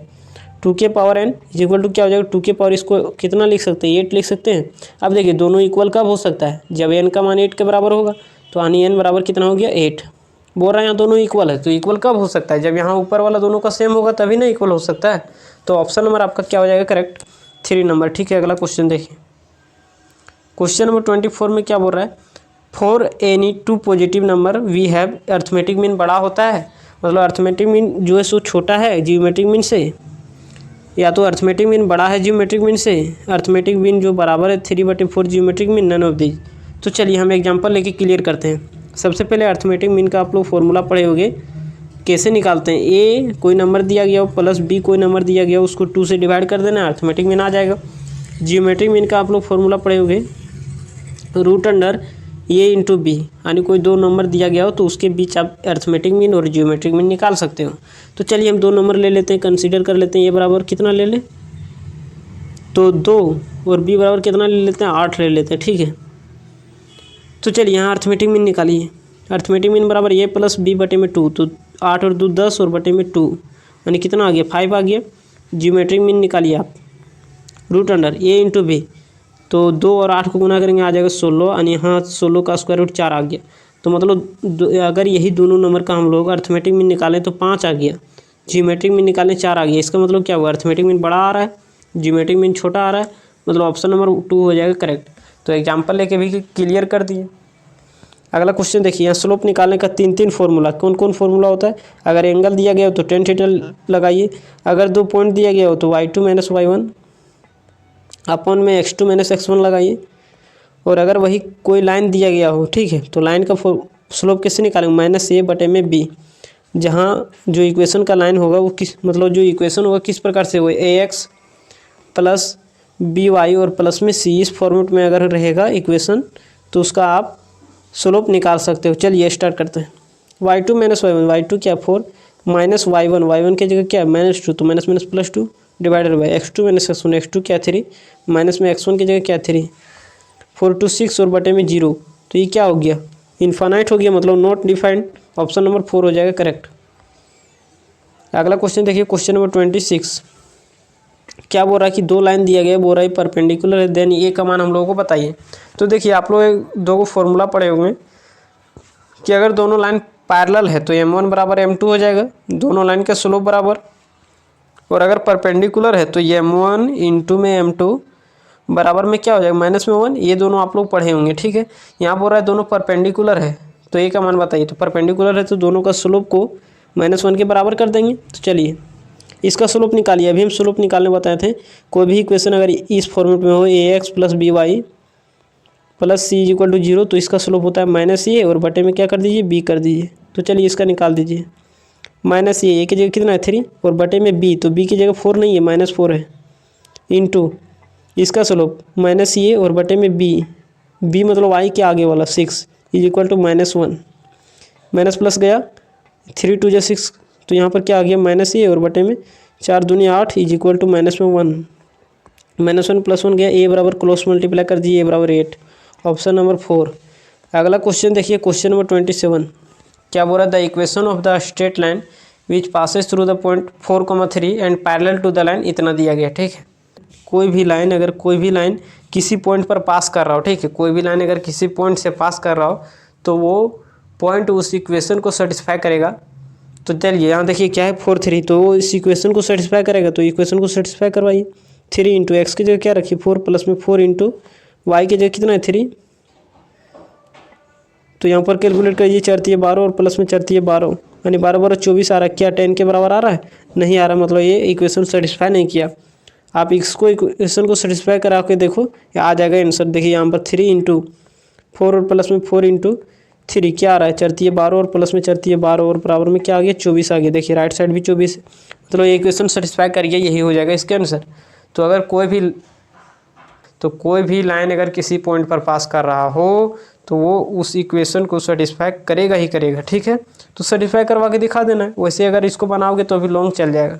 2 के power n is equal to क्या हो जाएगा, 2 के पावर इसको कितना लिख सकते हैं 8 लिख सकते हैं। अब देखिए दोनों इक्वल कब हो सकता है, जब n का मान 8 के बराबर होगा, तो यानी n बराबर कितना हो गया 8। बोल रहा है यहाँ दोनों इक्वल है, तो इक्वल कब हो सकता है, जब यहाँ ऊपर वाला दोनों का सेम होगा तभी ना इक्वल हो सकता है। तो ऑप्शन नंबर आपका क्या हो जाएगा करेक्ट, 3 नंबर। ठीक है, अगला क्वेश्चन देखिए। क्वेश्चन नंबर 24 में क्या बोल रहा है, for any 2 positive number we have arithmetic mean बड़ा होता है, मतलब अर्थमेटिक मीन जो है सो छोटा है जियोमेट्रिक मीन से, या तो अर्थमेटिक मीन बड़ा है जियोमेट्रिक मीन से, अर्थमेटिक मीन जो बराबर है 3/4 geometric mean, none of these. तो चलिए हम एग्जांपल लेके क्लियर करते हैं। सबसे पहले अर्थमेटिक मीन का आप लोग फॉर्मूला पढ़े होंगे, कैसे निकालते हैं, ए कोई नंबर दिया गया हो प्लस बी कोई नंबर दिया गया हो, उसको 2 से डिवाइड कर देना, अर्थमेटिक मीन आ जाएगा। जियोमेट्रिक मीन का आप लोग फॉर्मूला पढ़े होंगे, रूट अंडर ए इंटू बी, यानी कोई 2 नंबर दिया गया हो तो उसके बीच आप अर्थमेटिक मीन और जियोमेट्रिक मीन निकाल सकते हो। तो चलिए हम 2 नंबर ले लेते हैं, कंसीडर कर लेते हैं, ए बराबर कितना ले लें, तो 2 और बी बराबर कितना ले लेते हैं 8 ले लेते हैं। ठीक है, तो चलिए यहाँ अर्थमेटिक मीन निकालिए। अर्थमेटिक मीन बराबर ए प्लस बी बटे में 2, तो 8 और 2 10 और बटे में 2 यानी कितना आ गया 5 आ गया। जियोमेट्रिक मीन निकालिए आप, रूट अंडर ए इंटू बी, तो 2 और 8 को गुना करेंगे आ जाएगा 16, यानी यहाँ 16 का स्क्वायर रूट 4 आ गया। तो मतलब अगर यही दोनों नंबर का हम लोग अर्थमेटिक मीन निकालें तो 5 आ गया, जियोमेट्रिक मीन निकालें 4 आ गया। इसका मतलब क्या हुआ, अर्थमेटिक मीन बड़ा आ रहा है, जियोमेट्रिक मीन छोटा आ रहा है, मतलब ऑप्शन नंबर 2 हो जाएगा करेक्ट। तो एग्जाम्पल लेके भी क्लियर कर दिए। अगला क्वेश्चन देखिए, यहाँ स्लोप निकालने का 3 फार्मूला, कौन कौन फार्मूला होता है, अगर एंगल दिया गया हो तो tan थीटा लगाइए, अगर 2 पॉइंट दिया गया हो तो y2 - y1 अपॉन में x2 - x1 लगाइए, और अगर वही कोई लाइन दिया गया हो, ठीक है, तो लाइन का स्लोप कैसे निकालेंगे, -a बटे में b, जहाँ जो इक्वेशन का लाइन होगा वो किस मतलब जो इक्वेशन होगा किस प्रकार से हो, ax प्लस by और प्लस में c, इस फॉर्मेट में अगर रहेगा इक्वेशन तो उसका आप स्लोप निकाल सकते हो। चलिए स्टार्ट करते हैं। y2 - y1, y2 क्या 4 माइनस y1 की जगह क्या -2, तो minus minus plus 2 divided by x2 - x1, x2 क्या 3 माइनस में x1 की जगह क्या 3, 4 to 6 और बटे में 0, तो ये क्या हो गया इन्फानाइट हो गया, मतलब नॉट डिफाइंड। ऑप्शन नंबर 4 हो जाएगा करेक्ट। अगला क्वेश्चन देखिए, क्वेश्चन नंबर 26 क्या बोल रहा है कि 2 लाइन दिया गया, बोल रहा है परपेंडिकुलर है, देन ए का मान हम लोगों को बताइए। तो देखिए आप लोग 2 को फॉर्मूला पढ़े होंगे कि अगर दोनों लाइन पैरेलल है तो m1 बराबर m2 हो जाएगा, दोनों लाइन के स्लोप बराबर, और अगर परपेंडिकुलर है तो m1 इंटू में m2 बराबर में क्या हो जाएगा -1, ये दोनों आप लोग पढ़े होंगे। ठीक है, यहाँ बोल रहा है दोनों परपेंडिकुलर है तो ए का मान बताइए, तो परपेंडिकुलर है तो दोनों का स्लोप को -1 के बराबर कर देंगे। तो चलिए इसका स्लोप निकालिए, अभी हम स्लोप निकालने बताए थे। कोई भी इक्वेशन अगर इस फॉर्मेट में हो ax plus by plus C equal to 0, तो इसका स्लोप होता है -a और बटे में क्या कर दीजिए b कर दीजिए। तो चलिए इसका निकाल दीजिए, -a की जगह कितना है 3 और बटे में b, तो b की जगह 4 नहीं है -4 है, इंटू इसका स्लोप -a और बटे में b मतलब y के आगे वाला 6 is equal to -1, minus plus गया 3 2 6, तो यहाँ पर क्या आ गया -a और बटे में 4 दूनी 8 इज इक्वल टू -1, -1 + 1 गया, ए बराबर क्रॉस मल्टीप्लाई कर दिए, ए बराबर 8, ऑप्शन नंबर 4। अगला क्वेश्चन देखिए, क्वेश्चन नंबर 27। क्या बोल रहा है, the equation of the straight line which passes through the point 4,3 and parallel to the line, इतना दिया गया। ठीक है, कोई भी लाइन अगर कोई भी लाइन किसी पॉइंट पर पास कर रहा हो, ठीक है, कोई भी लाइन अगर किसी पॉइंट से पास कर रहा हो तो वो पॉइंट उस इक्वेशन को सेटिस्फाई करेगा। तो चलिए यहाँ देखिए क्या है 4,3, तो वो इस इक्वेशन को सेटिस्फाई करेगा, तो इक्वेशन को सेटिस्फाई करवाइए। 3 × x की जगह क्या रखिए 4, प्लस में 4 × y की जगह कितना है 3, तो यहाँ पर कैलकुलेट करिए, 4 × 12 और प्लस में 4 × 12, यानी 12 12 24 आ रहा है। क्या 10 के बराबर आ रहा है? नहीं आ रहा, मतलब ये इक्वेशन सेटिस्फाई नहीं किया। आप इसको इक्वेशन को सेटिस्फाई करा के देखो, या आ जाएगा आंसर। देखिए यहाँ पर 3 × 4 और प्लस में 4 × 3 क्या आ रहा है 4 × 12 और प्लस में 4 × 12 और बराबर में क्या आ गया 24 आ गया। देखिए राइट साइड भी 24, मतलब ये इक्वेशन सेटिस्फाई करिए, यही हो जाएगा इसके आंसर। तो अगर कोई भी लाइन अगर किसी पॉइंट पर पास कर रहा हो तो वो उस इक्वेशन को सेटिस्फाई करेगा ही करेगा। ठीक है, तो सेटिस्फाई करवा के दिखा देना है। वैसे अगर इसको बनाओगे तो अभी लॉन्ग चल जाएगा।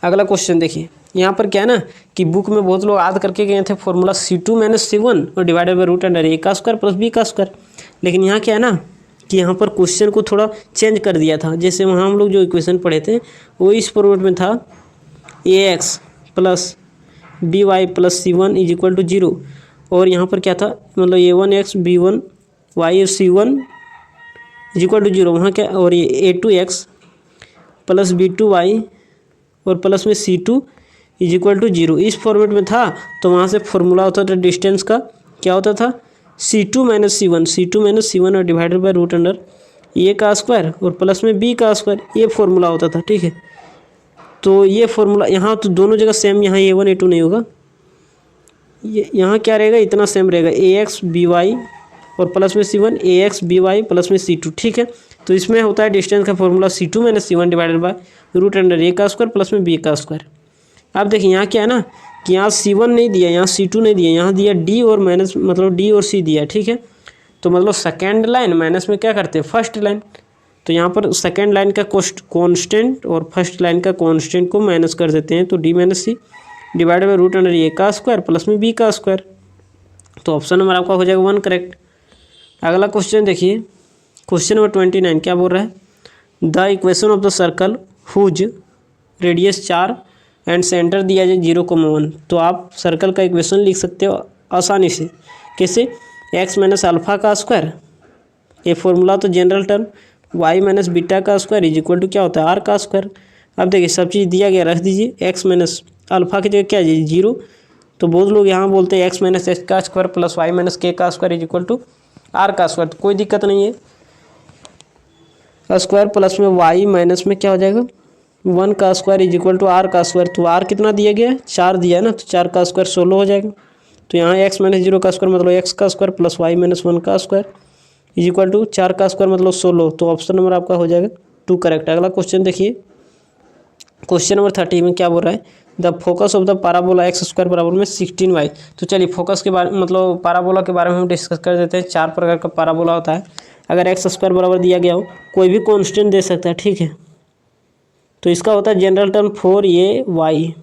अगला क्वेश्चन देखिए, यहाँ पर क्या है ना कि बुक में बहुत लोग याद करके गए थे फॉर्मूला C2 - C1 और डिवाइडेड बाई √a² + b²। लेकिन यहाँ क्या है ना कि यहाँ पर क्वेश्चन को थोड़ा चेंज कर दिया था। जैसे वहाँ हम लोग जो इक्वेशन पढ़े थे वो इस फॉर्मेट में था, ax + by + c1 = 0, और यहाँ पर क्या था, मतलब a1x b1y और c1 = 0, वहाँ क्या, और ये a2x + b2y और प्लस में c2 = 0 इस फॉर्मेट में था। तो वहाँ से फॉर्मूला होता था डिस्टेंस का, क्या होता था C2 - C1 और डिवाइडेड बाई √a² और प्लस में b², ये फॉर्मूला होता था। ठीक है, तो ये फॉर्मूला यहाँ तो दोनों जगह सेम, यहाँ a1 a2 नहीं होगा, ये यहाँ क्या रहेगा, इतना सेम रहेगा, ax by और प्लस में c1 ax by प्लस में c2। ठीक है, तो इसमें होता है डिस्टेंस का formula C2 - C1 divided by √a² plus में b²। अब देखिए यहाँ क्या है ना कि यहाँ C1 नहीं दिया, यहाँ C2 नहीं दिया, यहाँ दिया D और माइनस, मतलब D और C दिया। ठीक है, तो मतलब सेकेंड लाइन माइनस में क्या करते हैं फर्स्ट लाइन, तो यहाँ पर सेकेंड लाइन का कांस्टेंट और फर्स्ट लाइन का कांस्टेंट को माइनस कर देते हैं, तो D - C divided by √a² plus में b²। तो ऑप्शन नंबर आपका हो जाएगा 1 करेक्ट। अगला क्वेश्चन देखिए, क्वेश्चन नंबर 29 क्या बोल रहा है, the equation of the circle whose radius 4 and centre दिया जाए 0,1। तो आप सर्कल का इक्वेशन लिख सकते हो आसानी से, कैसे, x - α², ये फॉर्मूला तो जनरल टर्म, y - β² = क्या होता है r²। अब देखिए सब चीज़ दिया गया, रख दीजिए, x - अल्फ़ा की जगह क्या है 0, तो बहुत लोग यहाँ बोलते हैं x - h² plus y - k² = r², तो कोई दिक्कत नहीं है, स्क्वायर प्लस में y माइनस में क्या हो जाएगा 1² = r²। तो r कितना दिया गया है 4 दिया है ना, तो 4² 16 हो जाएगा। तो यहाँ x - 0² मतलब x² प्लस y - 1² = 4² मतलब 16। तो ऑप्शन नंबर आपका हो जाएगा 2 करेक्ट। अगला क्वेश्चन देखिए, क्वेश्चन नंबर 30 में क्या बोल रहा है, the focus of the parabola x² बराबर में 16y। तो चलिए फोकस के बारे मतलब पैराबोला के बारे में हम डिस्कस कर देते हैं। 4 प्रकार का पैराबोला होता है। अगर x² बराबर दिया गया हो, कोई भी कांस्टेंट दे सकता है। ठीक है, तो इसका होता है जनरल टर्म 4ay,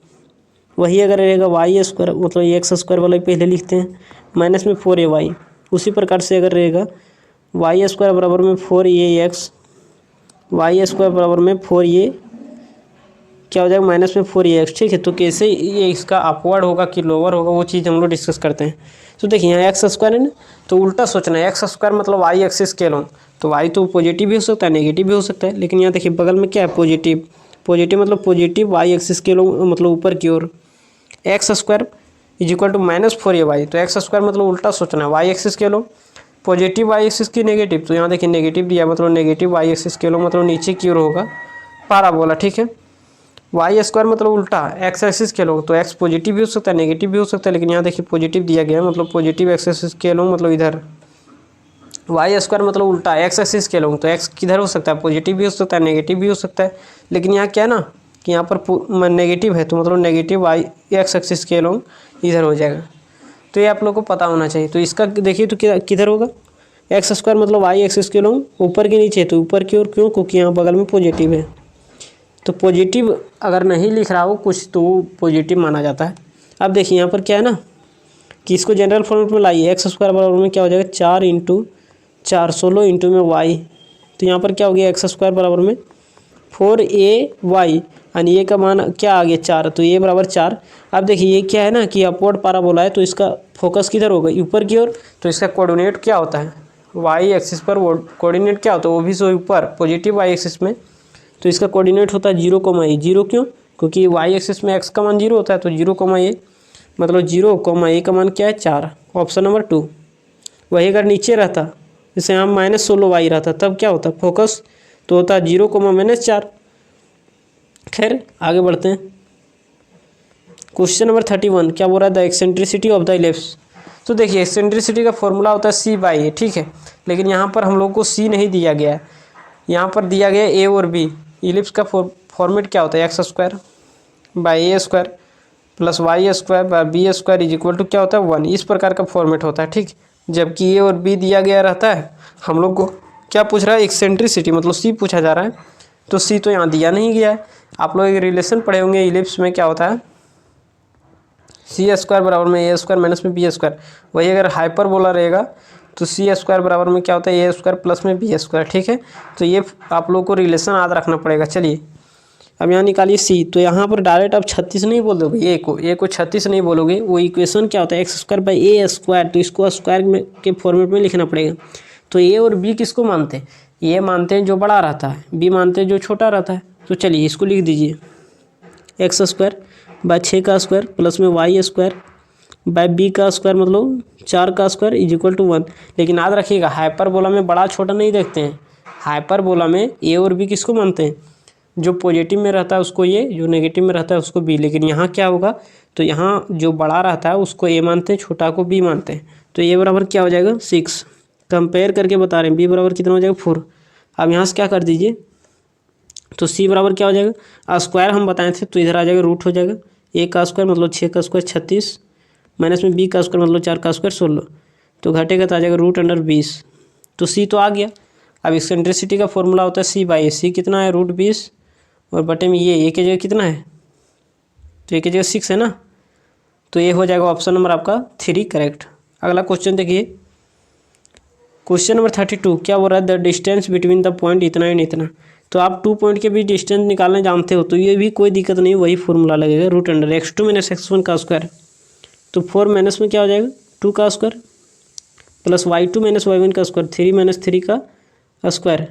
वही अगर रहेगा y² मतलब ये x² वाला पहले लिखते हैं, माइनस में 4ay। उसी प्रकार से अगर रहेगा y² बराबर में 4ax, y² बराबर में 4a क्या हो जाएगा माइनस में 4ax। ठीक है, तो कैसे ये इसका अपवर्ड होगा कि लोअर होगा वो चीज़ हम लोग डिस्कस करते हैं। तो देखिए यहाँ x² है ना, तो उल्टा सोचना है, x² मतलब y एक्सिस के लो, तो y तो पॉजिटिव भी हो सकता है नेगेटिव भी हो सकता है, लेकिन यहाँ देखिए बगल में क्या है पॉजिटिव, पॉजिटिव मतलब पॉजिटिव y एक्सिस के लो, मतलब ऊपर की ओर, x² = -4ay। तो x² मतलब उल्टा सोचना है, y एक्सिस के लो, पॉजिटिव y एक्सिस की नेगेटिव, तो यहाँ देखिए नेगेटिव दिया मतलब नेगेटिव y एक्सिस के लो, मतलब नीचे की ओर होगा पैराबोला। ठीक है, y² मतलब उल्टा x एक्सिस के लो, तो x पॉजिटिव भी हो सकता है नेगेटिव भी हो सकता है, लेकिन यहाँ देखिए पॉजिटिव दिया गया है, मतलब पॉजिटिव x एक्सिस के लो, मतलब इधर y² मतलब उल्टा x एक्सिस के लो, तो x किधर हो सकता है पॉजिटिव भी हो सकता है नेगेटिव भी हो सकता है, लेकिन यहाँ क्या है ना कि यहाँ पर नेगेटिव है, तो मतलब नेगेटिव y x एक्सिस के लो इधर हो जाएगा। तो ये आप लोग को पता होना चाहिए। तो इसका देखिए तो किधर होगा, x² मतलब y एक्सिस के लो ऊपर के नीचे, तो ऊपर की ओर क्यों, क्योंकि यहाँ बगल में पॉजिटिव है। तो पॉजिटिव अगर नहीं लिख रहा हो कुछ तो वो पॉजिटिव माना जाता है। अब देखिए यहाँ पर क्या है ना कि इसको जनरल फॉर्मेट में लाइए, एक्स स्क्वायर बराबर में क्या हो जाएगा 4 इंटू 4 16 इंटू में वाई, तो यहाँ पर क्या हो गया एक्स स्क्वायर बराबर में 4ay यानी ये का मान क्या आ गया 4, तो ये बराबर 4। अब देखिए ये क्या है ना कि अपवर्ड पैराबोला है तो इसका फोकस किधर होगा ऊपर की ओर, तो इसका कोऑर्डिनेट क्या होता है वाई एक्सिस पर, कोऑर्डिनेट क्या होता है वो भी सो ऊपर पॉजिटिव वाई एक्सिस में, तो इसका कोऑर्डिनेट होता है 0, जीरो क्यों, क्योंकि वाई एक्सिस में एक्स का मान 0 होता है, तो 0, मतलब 0, का मान क्या है 4, ऑप्शन नंबर 2। वही अगर नीचे रहता जैसे यहाँ -16y रहता तब क्या होता फोकस, तो होता है 0, खैर आगे बढ़ते हैं। क्वेश्चन नंबर 31 क्या बोल रहा है the eccentricity of the ellipse. तो देखिए एक्सेंट्रिसिटी का फॉर्मूला होता है c/a, ठीक है, लेकिन यहाँ पर हम लोग को c नहीं दिया गया है, यहाँ पर दिया गया a और b। इलिप्स का फॉर्मेट क्या होता है X square by A square plus Y square by B square is equal to क्या होता है 1, इस प्रकार का फॉर्मेट होता है, ठीक। जबकि ए और बी दिया गया रहता है, हम लोग को क्या पूछ रहा है एक्सेंट्रिसिटी मतलब सी पूछा जा रहा है, तो सी तो यहाँ दिया नहीं गया है। आप लोग एक रिलेशन पढ़े होंगे इलिप्स में क्या होता है सी स्क्वायर बराबर में ए स्क्वायर माइनस में बी स्क्वायर, वही अगर हाइपरबोला रहेगा तो सी स्क्वायर बराबर में क्या होता है ए स्क्वायर प्लस में बी स्क्वायर, ठीक है। तो ये आप लोग को रिलेशन याद रखना पड़ेगा। चलिए अब यहाँ निकालिए सी, तो यहाँ पर डायरेक्ट आप 36 नहीं बोल दोगे, ए को 36 नहीं बोलोगे, वो इक्वेशन क्या होता है X square by A square, तो इसको स्क्वायर में के फॉर्मेट में लिखना पड़ेगा। तो ए और बी किसको मानते हैं, ए मानते हैं जो बड़ा रहता है, बी मानते हैं जो छोटा रहता है। तो चलिए इसको लिख दीजिए एक्स स्क्वायर बाई 6 का स्क्वायर प्लस में वाई स्क्वायर बाई बी का स्क्वायर मतलब 4 का स्क्वायर इज इक्वल टू 1। लेकिन याद रखिएगा हाइपरबोला में बड़ा छोटा नहीं देखते हैं, हाइपरबोला में ए और बी किसको मानते हैं, जो पॉजिटिव में रहता है उसको ए, जो नेगेटिव में रहता है उसको बी। लेकिन यहाँ क्या होगा, तो यहाँ जो बड़ा रहता है उसको ए मानते हैं, छोटा को बी मानते हैं। तो ए बराबर क्या हो जाएगा 6, कंपेयर करके बता रहे हैं, बी बराबर कितना हो जाएगा 4। अब यहाँ से क्या कर दीजिए, तो सी बराबर क्या हो जाएगा स्क्वायर हम बताए थे, तो इधर आ जाएगा रूट हो जाएगा, ए का स्क्वायर मतलब 6 का स्क्वायर 36 माइनस में बी का स्क्वायर मतलब 4 का स्क्वायर 16, तो घटेगा तो आ जाएगा √20। तो सी तो आ गया। अब एक्सेंट्रिसिटी का फॉर्मूला होता है c/a, सी कितना है √20 और बटे में ये की जगह कितना है, तो ए की जगह 6 है ना, तो ये हो जाएगा ऑप्शन नंबर आपका 3 करेक्ट। अगला क्वेश्चन देखिए क्वेश्चन नंबर 32 क्या बोल रहा है the distance between the point इतना एंड इतना। तो आप 2 पॉइंट के बीच डिस्टेंस निकालने जानते हो, तो ये भी कोई दिक्कत नहीं, वही फॉर्मूला लगेगा √x2 - x1 का स्क्वायर, तो 4 माइनस में क्या हो जाएगा 2 का स्क्वायर प्लस y2 - y1 का स्क्वायर 3 - 3 का स्क्वायर,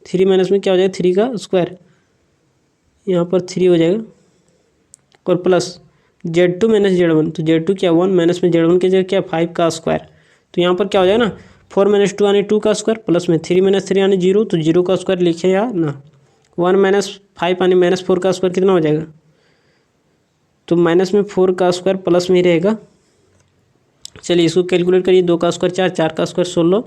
3 माइनस में क्या हो जाएगा 3 का स्क्वायर, यहाँ पर 3 हो जाएगा और प्लस z2 - z1, तो z2 क्या 1 माइनस में z1 की जगह क्या 5 का स्क्वायर, तो यहाँ पर क्या हो जाएगा ना 4 - 2 यानी 2 का स्क्वायर प्लस में 3 - 3 यानी 0, तो 0 का स्क्वायर लिखे या ना, 1 - 5 यानी -4 का स्क्वायर कितना हो जाएगा, तो माइनस में 4 का स्क्वायर प्लस में ही रहेगा। चलिए इसको कैलकुलेट करिए, 2 का स्क्वायर 4, 4 का स्क्वायर 16,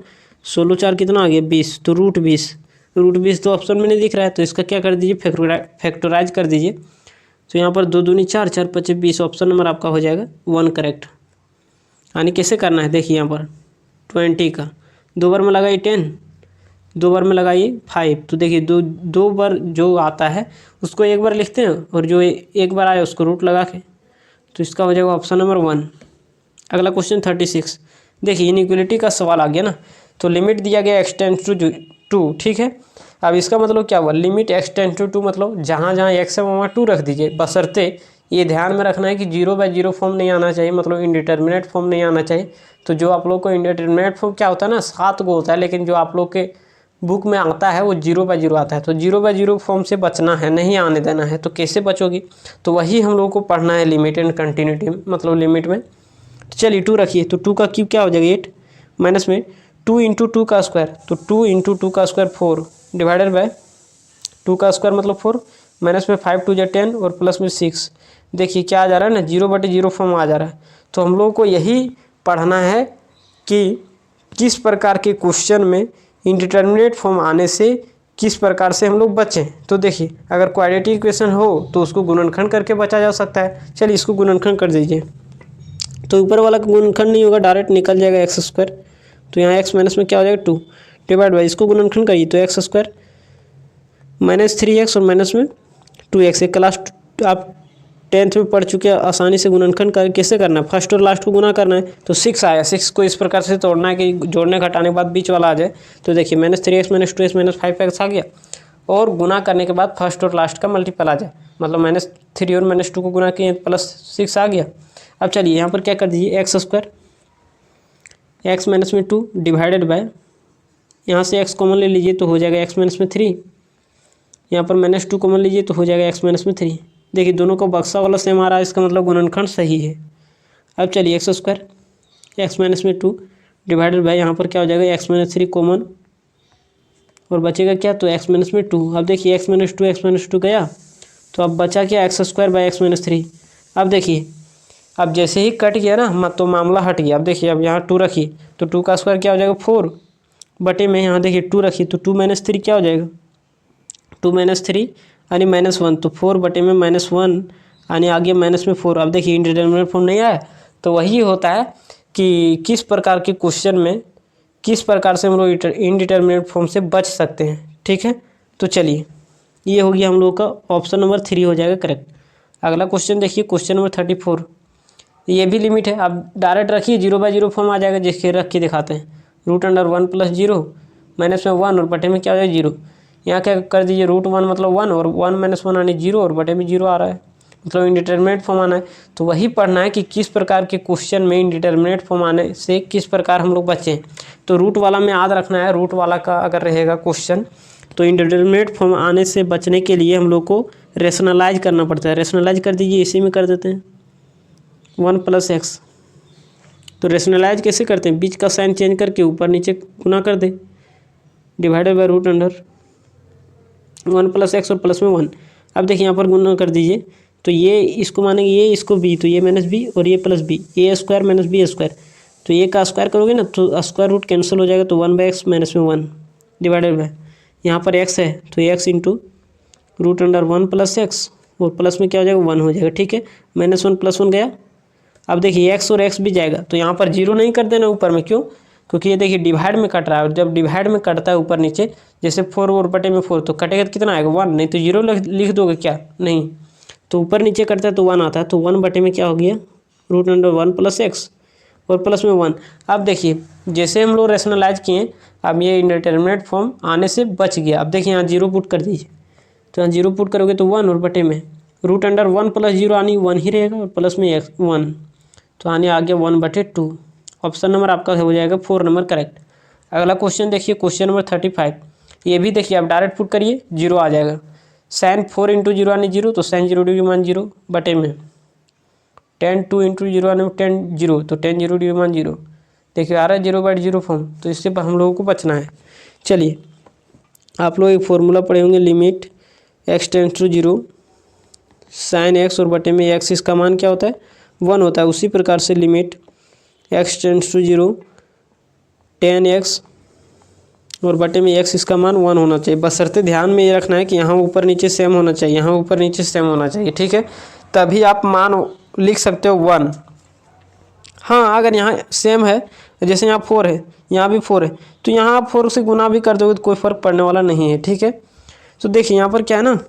16 4 कितना आ गया 20, तो √20 तो ऑप्शन में नहीं दिख रहा है, तो इसका क्या कर दीजिए फैक्टराइज कर दीजिए। तो यहाँ पर 2 दूनी 4, 4 5 20, ऑप्शन नंबर आपका हो जाएगा 1 करेक्ट। यानी कैसे करना है देखिए यहाँ पर 20 का 2 बार में लगाइए 10, 2 बार में लगाइए 5, तो देखिए दो बार जो आता है उसको एक बार लिखते हैं और जो एक बार आए उसको रूट लगा के, तो इसका हो जाएगा ऑप्शन नंबर 1। अगला क्वेश्चन 36 देखिए इनइक्वलिटी का सवाल आ गया ना, तो लिमिट दिया गया x टेंड्स टू 2, ठीक है। अब इसका मतलब क्या हुआ लिमिट x टेंड्स टू 2 मतलब जहाँ जहाँ x है वहाँ 2 रख दीजिए, बशर्ते ये ध्यान में रखना है कि 0/0 फॉर्म नहीं आना चाहिए, मतलब इंडिटर्मिनेट फॉर्म नहीं आना चाहिए। तो जो आप लोग को इंडिटर्मिनेट फॉर्म क्या होता है ना 7 को होता है, लेकिन जो आप लोग के बुक में आता है वो 0/0 आता है, तो 0/0 फॉर्म से बचना है, नहीं आने देना है। तो कैसे बचोगी, तो वही हम लोग को पढ़ना है लिमिट एंड कंटिन्यूटी मतलब लिमिट में। चलिए 2 रखिए, तो 2 का क्यूब क्या हो जाएगा 8 माइनस में 2 × 2 का स्क्वायर, तो 2 × 2 का स्क्वायर 4 डिवाइडेड बाय 2 का स्क्वायर मतलब 4 माइनस में 5 2 10 और प्लस में 6। देखिए क्या आ जा रहा है ना 0/0 फॉर्म आ जा रहा है। तो हम लोग को यही पढ़ना है कि किस प्रकार के क्वेश्चन में इंडिटर्मिनेट फॉर्म आने से किस प्रकार से हम लोग बचें। तो देखिए अगर क्वाड्रेटिक इक्वेशन हो तो उसको गुणनखंड करके बचा जा सकता है। चलिए इसको गुणनखंड कर दीजिए, तो ऊपर वाला गुणनखंड नहीं होगा, डायरेक्ट निकल जाएगा x स्क्वायर, तो यहाँ x माइनस में क्या हो जाएगा 2 डिवाइड बाई इसको गुणनखंड करिए, तो x स्क्वायर -3x और माइनस में 2x। क्लास आप 10th में पढ़ चुके हैं, आसानी से गुणनखंड कैसे करना है, फर्स्ट और लास्ट को गुना करना है। तो 6 आया, 6 को इस प्रकार से तोड़ना है कि जोड़ने घटाने के बाद बीच वाला आ जाए। तो देखिए -3x -2x -5x आ गया, और गुना करने के बाद फर्स्ट और लास्ट का मल्टीपल आ जाए, मतलब -3 और -2 को गुना किए +6 आ गया। अब चलिए यहाँ पर क्या कर दीजिए, x² x में 2 डिवाइडेड बाय, यहाँ से x कॉमन ले लीजिए तो हो जाएगा x - 3, यहाँ पर -2 कॉमन लीजिए तो हो जाएगा x - 3। देखिए दोनों का बक्सा वाला सेम आ रहा है, इसका मतलब गुणनखंड सही है। अब चलिए x² x - 2 डिवाइडेड बाय, यहाँ पर क्या हो जाएगा x - 3 कॉमन, और बचेगा क्या, तो x - 2। अब देखिए x - 2 गया, तो अब बचा क्या, x² बाय x - 3। अब देखिए अब जैसे ही कट गया ना तो मामला हट गया। अब देखिए अब यहाँ 2 रखिए तो 2 का स्क्वायर क्या हो जाएगा 4 बटे में, यहाँ देखिए 2 रखिए तो 2 - 3 क्या हो जाएगा, 2 - 3 यानी -1, तो 4 बटे में -1 यानी आगे माइनस में 4। अब देखिए इनडिटरमिनेट फॉर्म नहीं आया, तो वही होता है कि किस प्रकार के क्वेश्चन में किस प्रकार से हम लोग इनडिटरमिनेट फॉर्म से बच सकते हैं। ठीक है, तो चलिए ये हो गया हम लोग का ऑप्शन नंबर 3 हो जाएगा करेक्ट। अगला क्वेश्चन देखिए, क्वेश्चन नंबर 34। ये भी लिमिट है, आप डायरेक्ट रखिए 0/0 फॉर्म आ जाएगा, जिसके रख के दिखाते हैं। √1 + 0 माइनस में 1 और बटे में क्या हो जाएगा 0। यहाँ क्या कर दीजिए √1 मतलब 1 और 1 - 1 यानी 0 और बटे में 0 आ रहा है, मतलब इनडिटरमिनेट फॉर्म आना है। तो वही पढ़ना है कि किस प्रकार के क्वेश्चन में इनडिटरमिनेट फॉर्म आने से किस प्रकार हम लोग बचें। तो रूट वाला में याद रखना है, रूट वाला का अगर रहेगा क्वेश्चन तो इनडिटरमिनेट फॉर्म आने से बचने के लिए हम लोग को रेशनलाइज करना पड़ता है। रेशनलाइज कर दीजिए, इसी में कर देते हैं 1 + x। तो रेशनलाइज कैसे करते हैं, बीच का साइन चेंज करके ऊपर नीचे गुना कर दे, डिवाइडेड बाय √1 + x और प्लस में 1। अब देखिए यहाँ पर गुना कर दीजिए, तो ये इसको मानेंगे ये, इसको b, तो ये -b और ये +b, a² - b²। तो ये का स्क्वायर करोगे ना तो स्क्वायर रूट कैंसिल हो जाएगा, तो 1/x माइनस में 1 डिवाइडेड बाय, यहाँ पर x है तो x इंटू √1 + x और प्लस में क्या हो जाएगा 1 हो जाएगा। ठीक है, -1 + 1 गया। अब देखिए x और x भी जाएगा, तो यहाँ पर 0 नहीं कर देना ऊपर में, क्यों, क्योंकि ये देखिए डिवाइड में कट रहा है, और जब डिवाइड में कटता है ऊपर नीचे, जैसे 4 और बटे में 4 तो कटेगा तो कितना आएगा 1, नहीं तो 0 लिख दोगे क्या, नहीं, तो ऊपर नीचे कटता है तो 1 आता है, तो 1 बटे में क्या हो गया √1 + x और प्लस में 1। अब देखिए जैसे हम लोग रेशनलाइज किए, अब ये इनडिटरमिनेट फॉर्म आने से बच गया। अब देखिए यहाँ 0 पुट कर दीजिए, तो यहाँ 0 पुट करोगे तो 1 और बटे में √1 + 0 यानी 1 ही रहेगा, और प्लस में x 1, तो आने आ गया 1/2। ऑप्शन नंबर आपका हो जाएगा 4 नंबर करेक्ट। अगला क्वेश्चन देखिए, क्वेश्चन नंबर 35। ये भी देखिए आप डायरेक्ट पुट करिए 0 आ जाएगा। sin 4 × 0 यानी 0, तो sin 0 मान 0 बटे में tan 2 × 0 यानी 10 0, तो tan 0 मान 0। देखिए आ रहा है 0/0 फॉर्म, तो इससे हम लोगों को बचना है। चलिए आप लोग एक फॉर्मूला पढ़े होंगे, लिमिट x → 0 sin x और बटे में x, इसका मान क्या होता है 1 होता है। उसी प्रकार से लिमिट x → 0 tan x और बटे में x, इसका मान 1 होना चाहिए। बशर्ते ध्यान में ये रखना है कि यहाँ ऊपर नीचे सेम होना चाहिए, यहाँ ऊपर नीचे सेम होना चाहिए। ठीक है, तभी आप मान लिख सकते हो 1। हाँ अगर यहाँ सेम है, जैसे यहाँ 4 है, यहाँ भी 4 है, तो यहाँ आप 4 से गुना भी कर दोगे तो कोई फ़र्क पड़ने वाला नहीं है। ठीक है, तो देखिए यहाँ पर क्या है ना,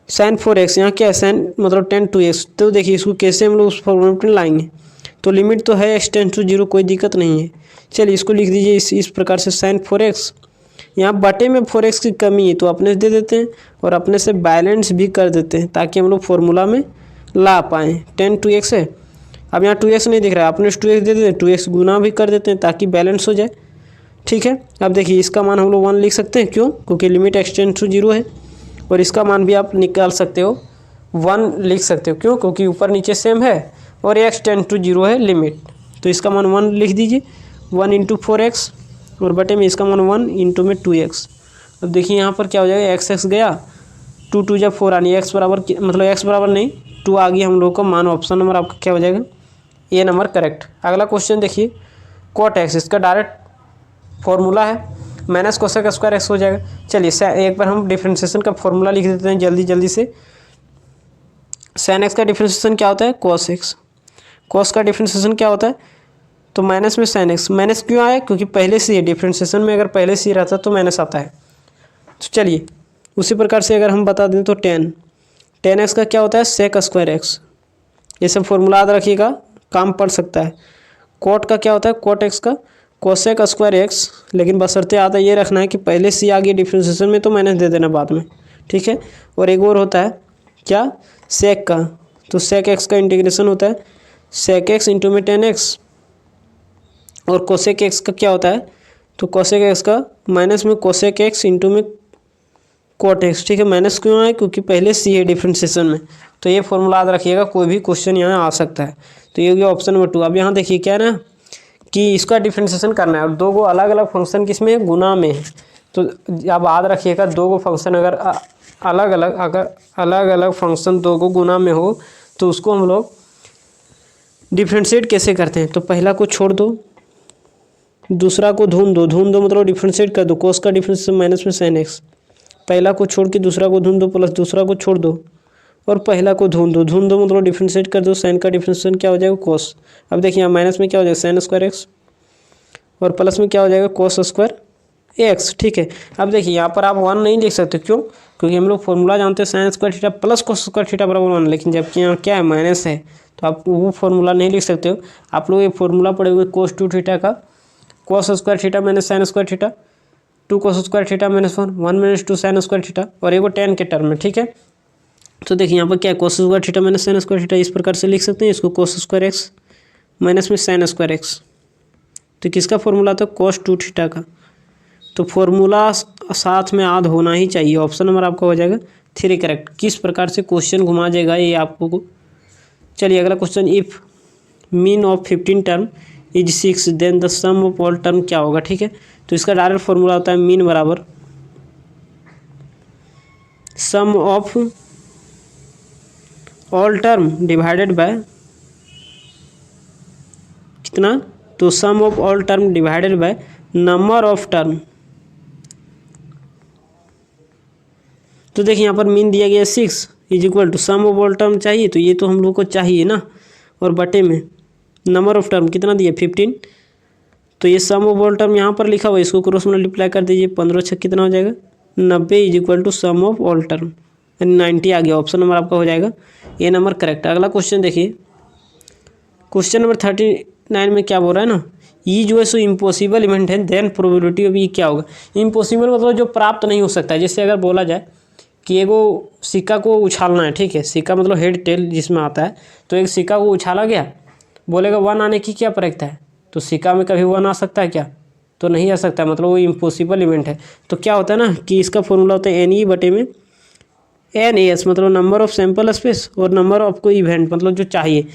sin 4x, यहाँ क्या है sin मतलब tan 2x। तो देखिए इसको कैसे हम लोग उस फॉर्मूले में लाएंगे, तो लिमिट तो है x → 0, कोई दिक्कत नहीं है। चलिए इसको लिख दीजिए इस प्रकार से sin 4x, यहाँ बटे में 4x की कमी है तो अपने से दे देते हैं और अपने से बैलेंस भी कर देते हैं, ताकि हम लोग फॉर्मूला में ला पाएँ। tan 2x है, अब यहाँ 2x नहीं दिख रहा है, अपने से 2x दे देते हैं, 2x गुना भी कर देते हैं ताकि बैलेंस हो जाए। ठीक है, अब देखिए इसका मान हम लोग 1 लिख सकते हैं, क्यों, क्योंकि लिमिट x → 0 है, और इसका मान भी आप निकाल सकते हो 1 लिख सकते हो, क्यों, क्योंकि ऊपर नीचे सेम है और x → 0 है लिमिट, तो इसका मान 1 लिख दीजिए। 1 × 4x और बटे में इसका मान 1 × में 2x। अब देखिए यहाँ पर क्या हो जाएगा, x गया, 2 × 2 = 4 यानी x बराबर मतलब x बराबर नहीं 2 आ गया हम लोग का मान। ऑप्शन नंबर आपका क्या हो जाएगा, ए नंबर करेक्ट। अगला क्वेश्चन देखिए, cot x, इसका डायरेक्ट फॉर्मूला है -cos² x हो जाएगा। चलिए एक बार हम डिफ्रेंशिएशन का फॉर्मूला लिख देते हैं जल्दी से। sin x का डिफ्रेंशिएशन क्या होता है cos x, cos का डिफ्रेंशिएशन क्या होता है, तो माइनस में sin x। माइनस क्यों आया, क्योंकि पहले से ही डिफ्रेंशिएशन में अगर पहले से ही रहता तो माइनस आता है। तो चलिए उसी प्रकार से अगर हम बता दें तो tan 10x का क्या होता है sec स्क्वायर एक्स। ये सब फॉर्मूला याद रखिएगा, काम पड़ सकता है। कोट का क्या होता है कोट एक्स का कोसेक स्क्वायर एक्स, लेकिन बशर्ते याद ये रखना है कि पहले सी आ गई डिफ्रेंशिएशन में तो माइनस दे देना बाद में, ठीक है। और एक और होता है क्या सेक का, तो सेक एक्स का इंटीग्रेशन होता है सेक एक्स इंटू में 10x। और कोसेक एक्स का क्या होता है, तो कोसेक एक्स का माइनस में कोसेक एक्स इंटू में कोट एक्स, ठीक है। माइनस क्यों आए, क्योंकि पहले सी है डिफ्रेंशिएशन में। तो ये फॉर्मूला याद रखिएगा, कोई भी क्वेश्चन यहाँ आ सकता है। तो ये हो गया ऑप्शन नंबर 2। अब यहाँ देखिए क्या है ना कि इसका डिफ्रेंशिएशन करना है और दो गो अलग अलग फंक्शन किसमें है, गुना में है। तो अब याद रखिएगा दो गो फंक्शन अगर अलग अलग फंक्शन दो गो गुना में हो तो उसको हम लोग डिफ्रेंशिएट कैसे करते हैं। तो पहला को छोड़ दो, दूसरा को धूम दो मतलब डिफ्रेंशिएट कर दो, कोस का डिफ्रेंशिएशन माइनस में साइन एक्स। पहला को छोड़ के दूसरा को धूम दो प्लस दूसरा को छोड़ दो और पहला को धूम दो मतलब डिफ्रेंशिएट कर दो, साइन का डिफ्रेंशिएशन क्या हो जाएगा कोस। अब देखिए यहाँ माइनस में क्या हो जाएगा साइन स्क्वायर एक्स और प्लस में क्या हो जाएगा कोस स्क्वायर एक्स, ठीक है। अब देखिए यहाँ पर आप 1 नहीं लिख सकते, क्यों, क्योंकि हम लोग फॉर्मूला जानते हैं sine square theta plus cos square theta बराबर 1, लेकिन जबकि यहाँ क्या है माइनस है तो आप वो फॉर्मूला नहीं लिख सकते हो। आप लोग ये फॉर्मूला पढ़े हुए कोस 2 थीटा का cos square theta minus sine square theta 2 cos square theta minus 1 minus 2 sine square theta और एगो tan के टर्म में, ठीक है। तो देखिए यहाँ पर क्या है cos square theta minus sine square theta, इस प्रकार से लिख सकते हैं इसको कोस स्क्वायर एक्स माइनस में साइन स्क्वायर एक्स। तो किसका फॉर्मूला था कोस 2 थीटा का। तो फॉर्मूला साथ में याद होना ही चाहिए। ऑप्शन नंबर आपका हो जाएगा 3 करेक्ट। किस प्रकार से क्वेश्चन घुमा जाएगा ये आपको। चलिए अगला question, if mean of 15 term is 6 then the sum of all term क्या होगा, ठीक है। तो इसका डायरेक्ट फॉर्मूला होता है मीन बराबर sum of all term divided by कितना, तो sum of all term divided by number of term. तो देखिए यहाँ पर मीन दिया गया 6 is equal to sum of all term चाहिए, तो ये तो हम लोग को चाहिए ना, और बटे में नंबर ऑफ टर्म कितना दिया 15। तो ये सम ऑफ ऑल टर्म यहाँ पर लिखा हुआ है, इसको क्रॉस मल्टीप्लाई कर दीजिए, 15 6 कितना हो जाएगा 90 is equal to sum of all term, 90 आ गया। ऑप्शन नंबर आपका हो जाएगा ये नंबर करेक्ट। अगला क्वेश्चन देखिए, क्वेश्चन नंबर 39 में क्या बोल रहा है ना, ये जो है सो इम्पॉसिबल इवेंट है देन प्रोबेबिलिटी ऑफ ये क्या होगा। इम्पॉसिबल मतलब जो प्राप्त नहीं हो सकता है। जैसे अगर बोला जाए कि एगो सिक्का को उछालना है, ठीक है, सिक्का मतलब हेड टेल जिसमें आता है, तो एक सिक्का को उछाला गया, बोलेगा 1 आने की क्या प्रक्रिया है, तो सिक्का में कभी 1 आ सकता है क्या, तो नहीं आ सकता, मतलब वो इम्पॉसिबल इवेंट है। तो क्या होता है ना कि इसका फॉर्मूला होता है NE बटे में NAS, मतलब नंबर ऑफ सैंपल स्पेस और नंबर ऑफ कोई इवेंट मतलब जो चाहिए।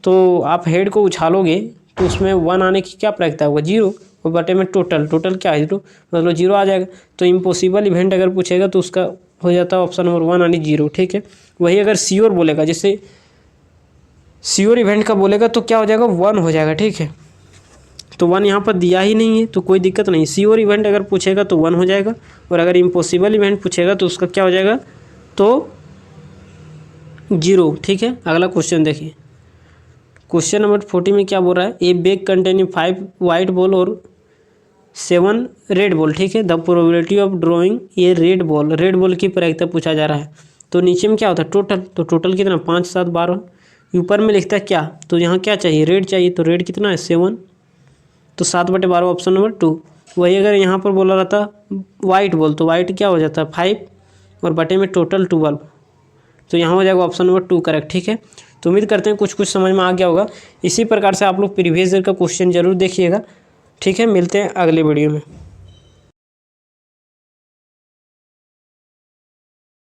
तो आप हेड को उछालोगे तो उसमें 1 आने की क्या प्रक्रिया होगा 0, और बटे में टोटल क्या है 0, मतलब 0 आ जाएगा। तो इम्पॉसिबल इवेंट अगर पूछेगा तो उसका हो जाता है ऑप्शन नंबर 1 यानी 0, ठीक है। वही अगर श्योर बोलेगा, जैसे श्योर इवेंट का बोलेगा तो क्या हो जाएगा 1 हो जाएगा, ठीक है। तो 1 यहाँ पर दिया ही नहीं है तो कोई दिक्कत नहीं। श्योर इवेंट अगर पूछेगा तो 1 हो जाएगा, और अगर इम्पॉसिबल इवेंट पूछेगा तो उसका क्या हो जाएगा तो 0, ठीक है। अगला क्वेश्चन देखिए, क्वेश्चन नंबर 40 में क्या बोल रहा है, ए बैग कंटेनिंग 5 वाइट बॉल और 7 रेड बॉल, ठीक है। द प्रोबेबिलिटी ऑफ ड्रॉइंग ये रेड बॉल की प्रक्रिया पूछा जा रहा है। तो नीचे में क्या होता है टोटल, तो टोटल कितना 5 7 12, ऊपर में लिखता है क्या, तो यहाँ क्या चाहिए रेड चाहिए, तो रेड कितना है 7, तो 7/12 ऑप्शन नंबर 2। वही अगर यहाँ पर बोला रहता वाइट बॉल तो वाइट क्या हो जाता है 5 और बटे में टोटल 12, तो यहाँ हो जाएगा ऑप्शन नंबर 2 करेक्ट, ठीक है। तो उम्मीद करते हैं कुछ समझ में आ गया होगा। इसी प्रकार से आप लोग प्रीवियस ईयर का क्वेश्चन जरूर देखिएगा, ठीक है। मिलते हैं अगले वीडियो में।